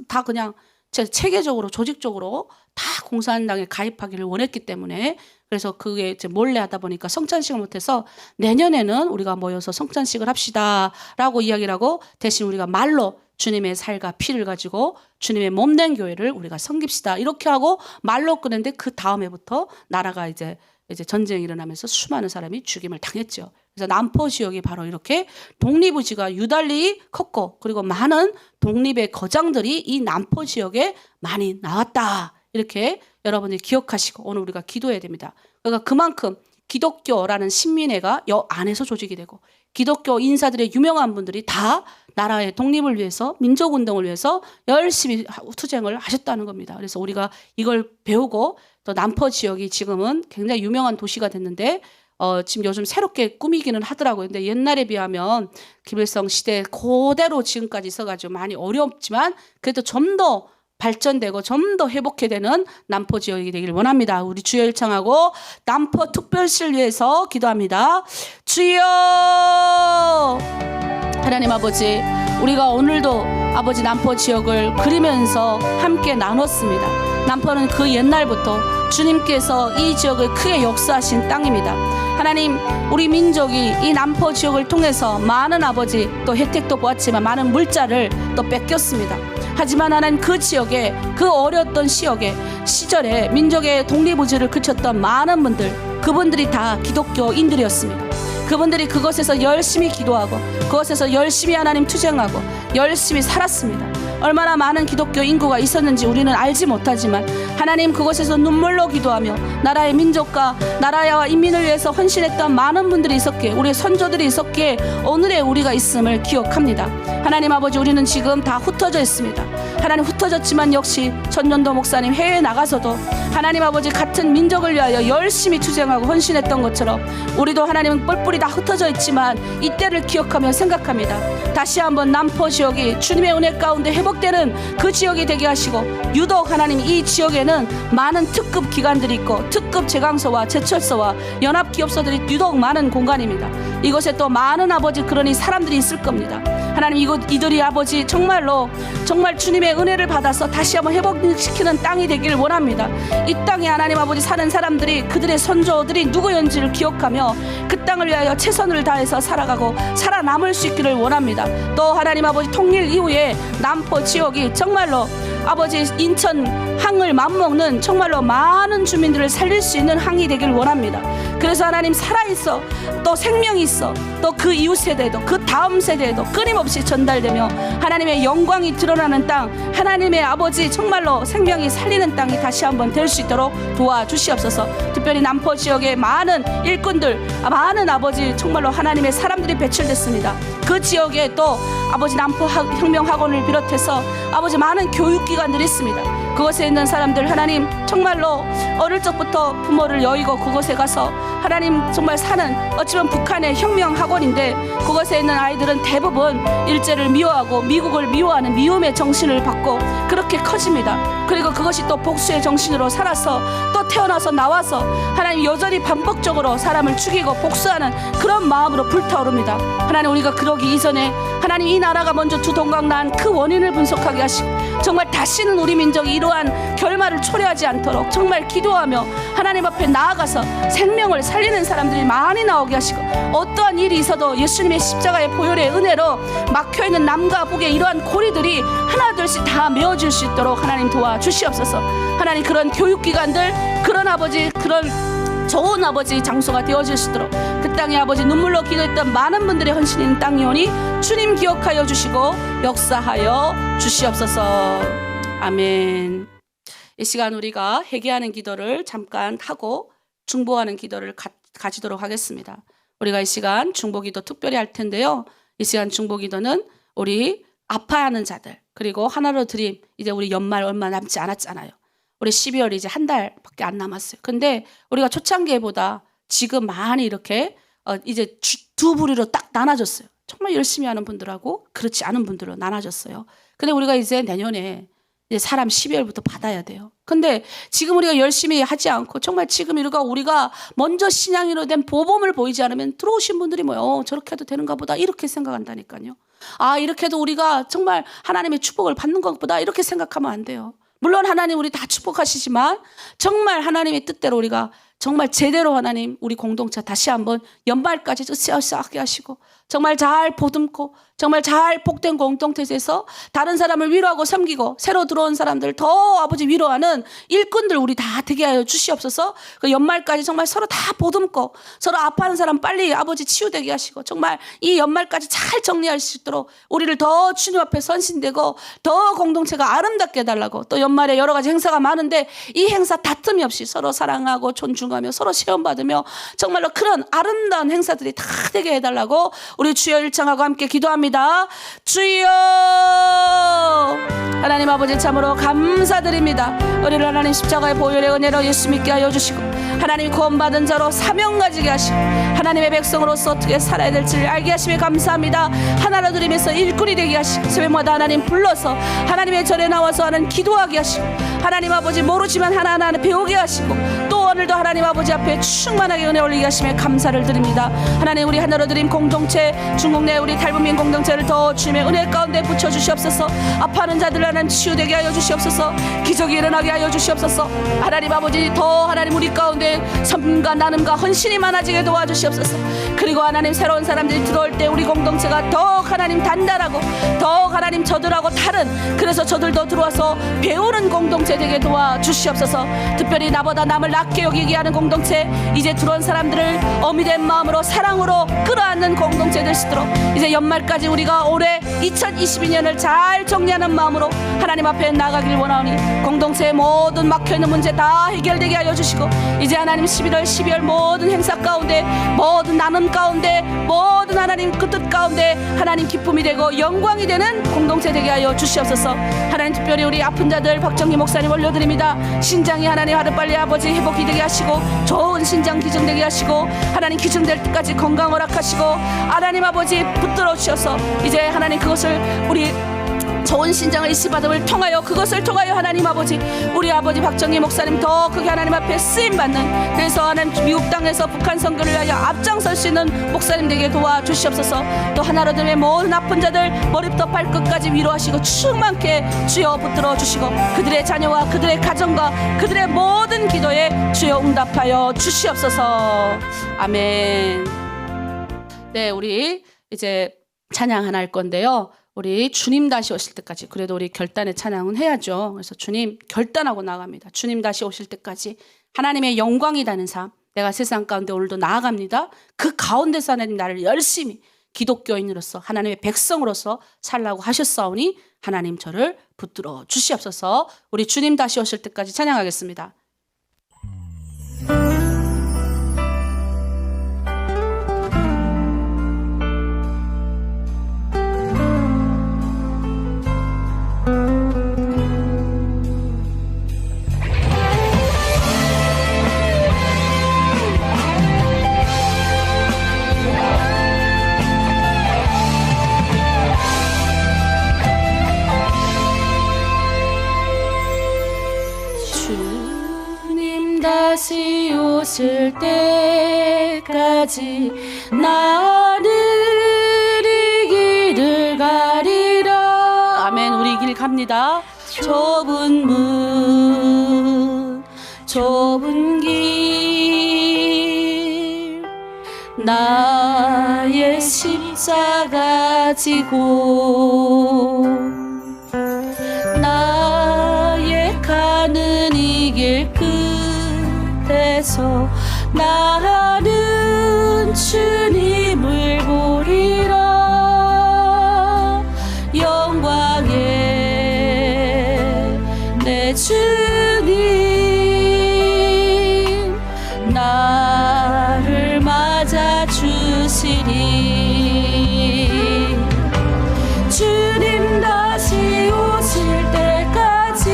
Speaker 1: 다 그냥 체계적으로 조직적으로 다 공산당에 가입하기를 원했기 때문에 그래서 그게 이제 몰래 하다 보니까 성찬식을 못해서 내년에는 우리가 모여서 성찬식을 합시다라고 이야기를 하고 대신 우리가 말로 주님의 살과 피를 가지고 주님의 몸된 교회를 우리가 섬깁시다 이렇게 하고 말로 끊는데 그 다음에부터 나라가 이제 전쟁이 일어나면서 수많은 사람이 죽임을 당했죠. 그래서 남포 지역이 바로 이렇게 독립의지가 유달리 컸고 그리고 많은 독립의 거장들이 이 남포 지역에 많이 나왔다. 이렇게 여러분들이 기억하시고 오늘 우리가 기도해야 됩니다. 그러니까 그만큼 기독교라는 신민회가 여 안에서 조직이 되고 기독교 인사들의 유명한 분들이 다 나라의 독립을 위해서 민족운동을 위해서 열심히 투쟁을 하셨다는 겁니다. 그래서 우리가 이걸 배우고 또 남포 지역이 지금은 굉장히 유명한 도시가 됐는데 지금 요즘 새롭게 꾸미기는 하더라고요. 근데 옛날에 비하면 김일성 시대 그대로 지금까지 있어가지고 많이 어렵지만 그래도 좀 더 발전되고 좀 더 회복해 되는 남포 지역이 되기를 원합니다. 우리 주여 일창하고 남포 특별시를 위해서 기도합니다. 주여 하나님 아버지, 우리가 오늘도 아버지 남포 지역을 그리면서 함께 나눴습니다. 남포는 그 옛날부터 주님께서 이 지역을 크게 역사하신 땅입니다. 하나님, 우리 민족이 이 남포 지역을 통해서 많은 아버지 또 혜택도 보았지만 많은 물자를 또 뺏겼습니다. 하지만 하나님, 그 지역에, 그 어려웠던 시절에 민족의 독립의지를 그쳤던 많은 분들, 그분들이 다 기독교인들이었습니다. 그분들이 그것에서 열심히 기도하고 그것에서 열심히 하나님 투쟁하고 열심히 살았습니다. 얼마나 많은 기독교 인구가 있었는지 우리는 알지 못하지만 하나님, 그곳에서 눈물로 기도하며 나라의 민족과 나라와 인민을 위해서 헌신했던 많은 분들이 있었기에, 우리의 선조들이 있었기에 오늘의 우리가 있음을 기억합니다. 하나님 아버지, 우리는 지금 다 흩어져 있습니다. 하나님, 흩어졌지만 역시 전년도 목사님 해외에 나가서도 하나님 아버지 같은 민족을 위하여 열심히 투쟁하고 헌신했던 것처럼 우리도 하나님은 뿔뿔이 다 흩어져 있지만 이때를 기억하며 생각합니다. 다시 한번 남포 지역이 주님의 은혜 가운데 회복되는 그 지역이 되게 하시고, 유독 하나님 이 지역에는 많은 특급 기관들이 있고 특급 제강소와 제철소와 연합기업소들이 유독 많은 공간입니다. 이곳에 또 많은 아버지 그러니 사람들이 있을 겁니다. 하나님, 이들이 아버지 정말로 정말 주님의 은혜를 받아서 다시 한번 회복시키는 땅이 되기를 원합니다. 이 땅에 하나님 아버지 사는 사람들이, 그들의 선조들이 누구였는지를 기억하며 그 땅을 위하여 최선을 다해서 살아가고 살아남을 수 있기를 원합니다. 또 하나님 아버지 통일 이후에 남포 지역이 정말로 아버지 인천 항을 맞먹는 정말로 많은 주민들을 살릴 수 있는 항이 되길 원합니다. 그래서 하나님, 살아있어 또 생명이 있어 또 그 이후 세대에도 그 다음 세대에도 끊임없이 전달되며 하나님의 영광이 드러나는 땅, 하나님의 아버지 정말로 생명이 살리는 땅이 다시 한번 될 수 있도록 도와주시옵소서. 특별히 남포 지역에 많은 일꾼들, 많은 아버지 정말로 하나님의 사람들이 배출됐습니다. 그 지역에 또 아버지 남포 혁명학원을 비롯해서 아버지 많은 교육기관들이 있습니다. 그곳에 있는 사람들, 하나님 정말로 어릴 적부터 부모를 여의고 그곳에 가서 하나님 정말 사는, 어찌보면 북한의 혁명학원인데 그곳에 있는 아이들은 대부분 일제를 미워하고 미국을 미워하는 미움의 정신을 받고 그렇게 커집니다. 그리고 그것이 또 복수의 정신으로 살아서 또 태어나서 나와서 하나님 여전히 반복적으로 사람을 죽이고 복수하는 그런 마음으로 불타오릅니다. 하나님, 우리가 그러기 이전에 하나님 이 나라가 먼저 두 동강 난 그 원인을 분석하게 하시고 정말 다시는 우리 민족이 이러한 결말을 초래하지 않도록 정말 기도하며 하나님 앞에 나아가서 생명을 살리는 사람들이 많이 나오게 하시고, 어떠한 일이 있어도 예수님의 십자가의 보혈의 은혜로 막혀있는 남과 북의 이러한 고리들이 하나둘씩 다 메어질 수 있도록 하나님 도와주시옵소서. 하나님, 그런 교육기관들, 그런 아버지, 그런 좋은 아버지 장소가 되어질 수 있도록 그 땅에 아버지 눈물로 기도했던 많은 분들의 헌신이 있는 땅이오니 주님 기억하여 주시고 역사하여 주시옵소서. 아멘. 이 시간 우리가 회개하는 기도를 잠깐 하고 중보하는 기도를 가지도록 하겠습니다. 우리가 이 시간 중보기도 특별히 할 텐데요. 이 시간 중보기도는 우리 아파하는 자들, 그리고 하나로 드림, 이제 우리 연말 얼마 남지 않았잖아요. 우리 12월 이제 한 달밖에 안 남았어요. 근데 우리가 초창기보다 지금 많이 이렇게 이제 두 부류로 딱 나눠졌어요. 정말 열심히 하는 분들하고 그렇지 않은 분들로 나눠졌어요. 근데 우리가 이제 내년에 이제 사람 12월부터 받아야 돼요. 근데 지금 우리가 열심히 하지 않고 정말 지금 우리가 먼저 신앙인으로 된 보범을 보이지 않으면 들어오신 분들이 저렇게 해도 되는가 보다 이렇게 생각한다니까요. 아, 이렇게 해도 우리가 정말 하나님의 축복을 받는 것보다 이렇게 생각하면 안 돼요. 물론 하나님 우리 다 축복하시지만 정말 하나님의 뜻대로 우리가 정말 제대로 하나님 우리 공동체 다시 한번 연말까지 으쌰으쌰하게 하시고 정말 잘 보듬고 정말 정말 잘 복된 공동체에서 다른 사람을 위로하고 섬기고 새로 들어온 사람들 더 아버지 위로하는 일꾼들 우리 다 되게 하여 주시옵소서. 그 연말까지 정말 서로 다 보듬고 서로 아파하는 사람 빨리 아버지 치유되게 하시고 정말 이 연말까지 잘 정리할 수 있도록 우리를 더 주님 앞에 선신되고 더 공동체가 아름답게 해달라고. 또 연말에 여러 가지 행사가 많은데 이 행사 다툼이 없이 서로 사랑하고 존중하며 서로 시험받으며 정말로 그런 아름다운 행사들이 다 되게 해달라고 우리 주여 일창하고 함께 기도합니다. 주여 하나님 아버지 참으로 감사드립니다. 우리를 하나님 십자가의 보혈의 은혜로 예수 믿게 하여 주시고 하나님 구원받은 자로 사명 가지게 하시고 하나님의 백성으로서 어떻게 살아야 될지를 알게 하시며 감사합니다. 하나로 드리면서 일꾼이 되게 하시고 새벽마다 하나님 불러서 하나님의 절에 나와서 하는 기도하게 하시고 하나님 아버지 모르지만 하나하나 배우게 하시고 또 오늘도 하나님 아버지 앞에 충만하게 은혜 올리게 하시며 감사를 드립니다. 하나님 우리 하나로 드림 공동체 중국 내 우리 탈북민 공동체를 더 주님의 은혜 가운데 붙여주시옵소서. 아파하는 자들 하나님 치유되게 하여 주시옵소서. 기적이 일어나게 하여 주시옵소서. 하나님 아버지 더 하나님 우리 가운데 섬김과 나눔과 헌신이 많아지게 도와주시옵소서. 그리고 하나님 새로운 사람들이 들어올 때 우리 공동체가 더욱 하나님 단단하고 더욱 하나님 저들하고 다른 그래서 저들도 들어와서 배우는 공동체 되게 도와주시옵소서. 특별히 나보다 남을 낮게 여기게 하는 공동체 이제 들어온 사람들을 어미된 마음으로 사랑으로 끌어안는 공동체 될 수 있도록 이제 연말까지 우리가 올해 2022년을 잘 정리하는 마음으로 하나님 앞에 나가길 원하오니 공동체의 모든 막혀있는 문제 다 해결되게 하여 주시고 이제 하나님 11월 12월 모든 행사 가운데 모든 나눔 가운데 모든 하나님 그 뜻 가운데 하나님 기쁨이 되고 영광이 되는 공동체 되게 하여 주시옵소서. 하나님 특별히 우리 아픈 자들 박정희 목사님 올려드립니다. 신장이 하나님 하루빨리 아버지 회복이 되게 하시고 좋은 신장 기준 되게 하시고 하나님 기준될 때까지 건강 허락하시고 하나님 아버지 붙들어 주셔서 이제 하나님 그것을 우리 좋은 신장을 일시받음을 통하여 그것을 통하여 하나님 아버지 우리 아버지 박정희 목사님 더 크게 하나님 앞에 쓰임받는 그래서 하나님 미국 땅에서 북한 선교를 위하여 앞장설 수 있는 목사님 되게 도와주시옵소서. 또 하나로 됨의 모든 아픈 자들 머리부터 발끝까지 위로하시고 충만케 주여 붙들어 주시고 그들의 자녀와 그들의 가정과 그들의 모든 기도에 주여 응답하여 주시옵소서. 아멘. 네, 우리 이제 찬양 하나 할 건데요. 우리 주님 다시 오실 때까지 그래도 우리 결단의 찬양은 해야죠. 그래서 주님 결단하고 나갑니다. 주님 다시 오실 때까지 하나님의 영광이라는 삶 내가 세상 가운데 오늘도 나아갑니다. 그 가운데서 하나님 나를 열심히 기독교인으로서 하나님의 백성으로서 살라고 하셨사오니 하나님 저를 붙들어 주시옵소서. 우리 주님 다시 오실 때까지 찬양하겠습니다. 다시 오실 때까지 나는 이 길을 가리라. 아멘. 우리 길 갑니다. 좁은 문 좁은 길 나의 십자가 지고 나의 가는 이 길 끝에서 나는 주님을 보리라. 영광의 내 주님 나를 맞아 주시리. 주님 다시 오실 때까지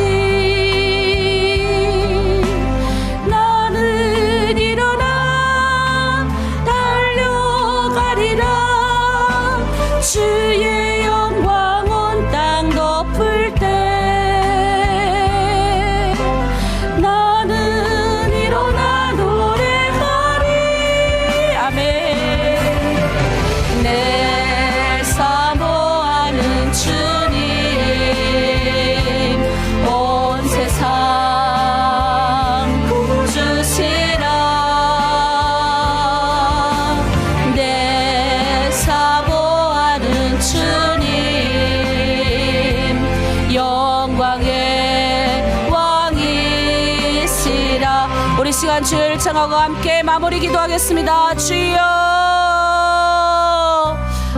Speaker 1: 나는 일어나 달려가리라. 주의 영광 온 땅 덮을 때 나는 일어나 노래하리. 아멘. 내 사모하는 주님 온 세상 구주시라. 내 사모하는 시간 주여 일청하고 함께 마무리 기도하겠습니다. 주여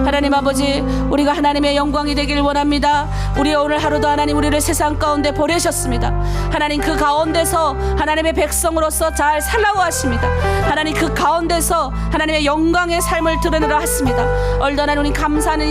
Speaker 1: 하나님 아버지, 우리가 하나님의 영광이 되길 원합니다. 우리 오늘 하루도 하나님 우리를 세상 가운데 보내셨습니다. 하나님 그 가운데서 하나님의 백성으로서 잘 살라고 하십니다. 하나님 그 가운데서 하나님의 영광의 삶을 드러내라 하십니다. 얼더 하나님 우리 감사하는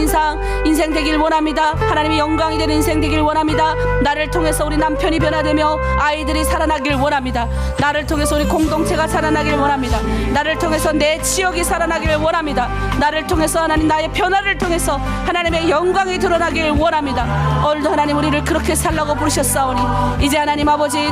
Speaker 1: 인생 되길 원합니다. 하나님의 영광이 되는 인생 되길 원합니다. 나를 통해서 우리 남편이 변화되며 아이들이 살아나길 원합니다. 나를 통해서 우리 공동체가 살아나길 원합니다. 나를 통해서 내 지역이 살아나길 원합니다. 나를 통해서 하나님 나의 변화를 통해서 하나님의 영광이 드러나길 원합니다. 오늘도 하나님 우리를 그렇게 살라고 부르셨사오니 이제 하나님 아버지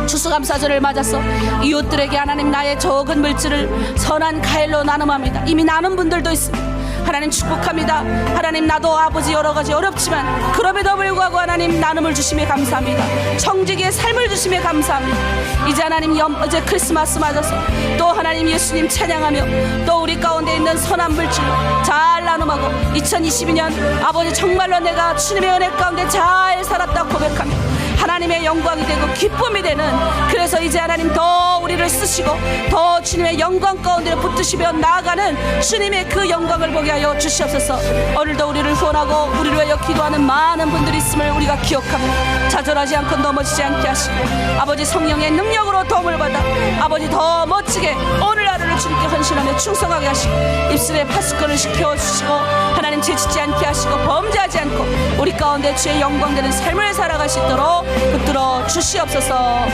Speaker 1: 추수감사절을 맞아서 이웃들에게 하나님 나의 적은 물질을 선한 가일로 나눔합니다. 이미 나눈 분들도 있습니다. 하나님 축복합니다. 하나님 나도 아버지 여러 가지 어렵지만 그럼에도 불구하고 하나님 나눔을 주심에 감사합니다. 청지기의 삶을 주심에 감사합니다. 이제 하나님 어제 크리스마스 맞아서 또 하나님 예수님 찬양하며 또 우리 가운데 있는 선한 물질로 잘 나눔하고 2022년 아버지 정말로 내가 주님의 은혜 가운데 잘 살았다 고백하며 하나님의 영광이 되고 기쁨이 되는, 그래서 이제 하나님 더 우리를 쓰시고 더 주님의 영광 가운데 붙드시며 나아가는 주님의 그 영광을 보게 하여 주시옵소서. 오늘도 우리를 후원하고 우리를 위하여 기도하는 많은 분들이 있음을 우리가 기억합니다. 좌절하지 않고 넘어지지 않게 하시고 아버지 성령의 능력으로 도움을 받아 아버지 더 멋지게 오늘 하루를 주님께 헌신하며 충성하게 하시고 입술에 파수꾼을 시켜주시고 하나님 죄짓지 않게 하시고 범죄하지 않고 우리 가운데 주의 영광되는 삶을 살아갈 수 있도록 붙들어 주시옵소서.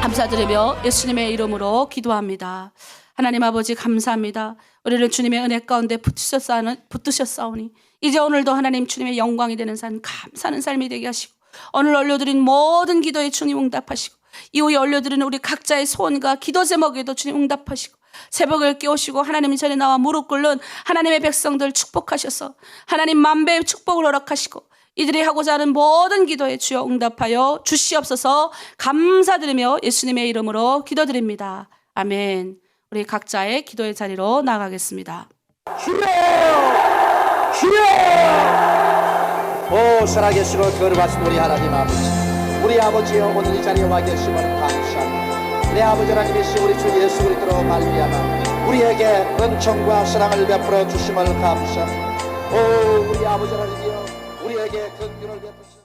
Speaker 1: 감사드리며 예수님의 이름으로 기도합니다. 하나님 아버지 감사합니다. 우리를 주님의 은혜 가운데 붙드셨사오니 이제 오늘도 하나님 주님의 영광이 되는 삶, 감사하는 삶이 되게 하시고 오늘 올려드린 모든 기도에 주님 응답하시고 이후에 올려드리는 우리 각자의 소원과 기도 제목에도 주님 응답하시고 새벽을 깨우시고 하나님 전에 나와 무릎 꿇는 하나님의 백성들 축복하셔서 하나님 만배의 축복을 허락하시고 이들이 하고자 하는 모든 기도에 주여 응답하여 주시옵소서. 감사드리며 예수님의 이름으로 기도드립니다. 아멘. 우리 각자의 기도의 자리로 나가겠습니다.
Speaker 3: 주여! 주여! 오 살아계시고 거룩하신 우리 하나님 아버지, 우리 아버지여 오늘 이 자리에 와 계심을 감사합니다. 내 아버지 하나님이시 우리 주 예수 그리스도로 말미암아 우리에게 은총과 사랑을 베풀어 주심을 감사합니다. 오 우리 아버지 하나님이여 우리에게 긍휼을 베푸시옵소서.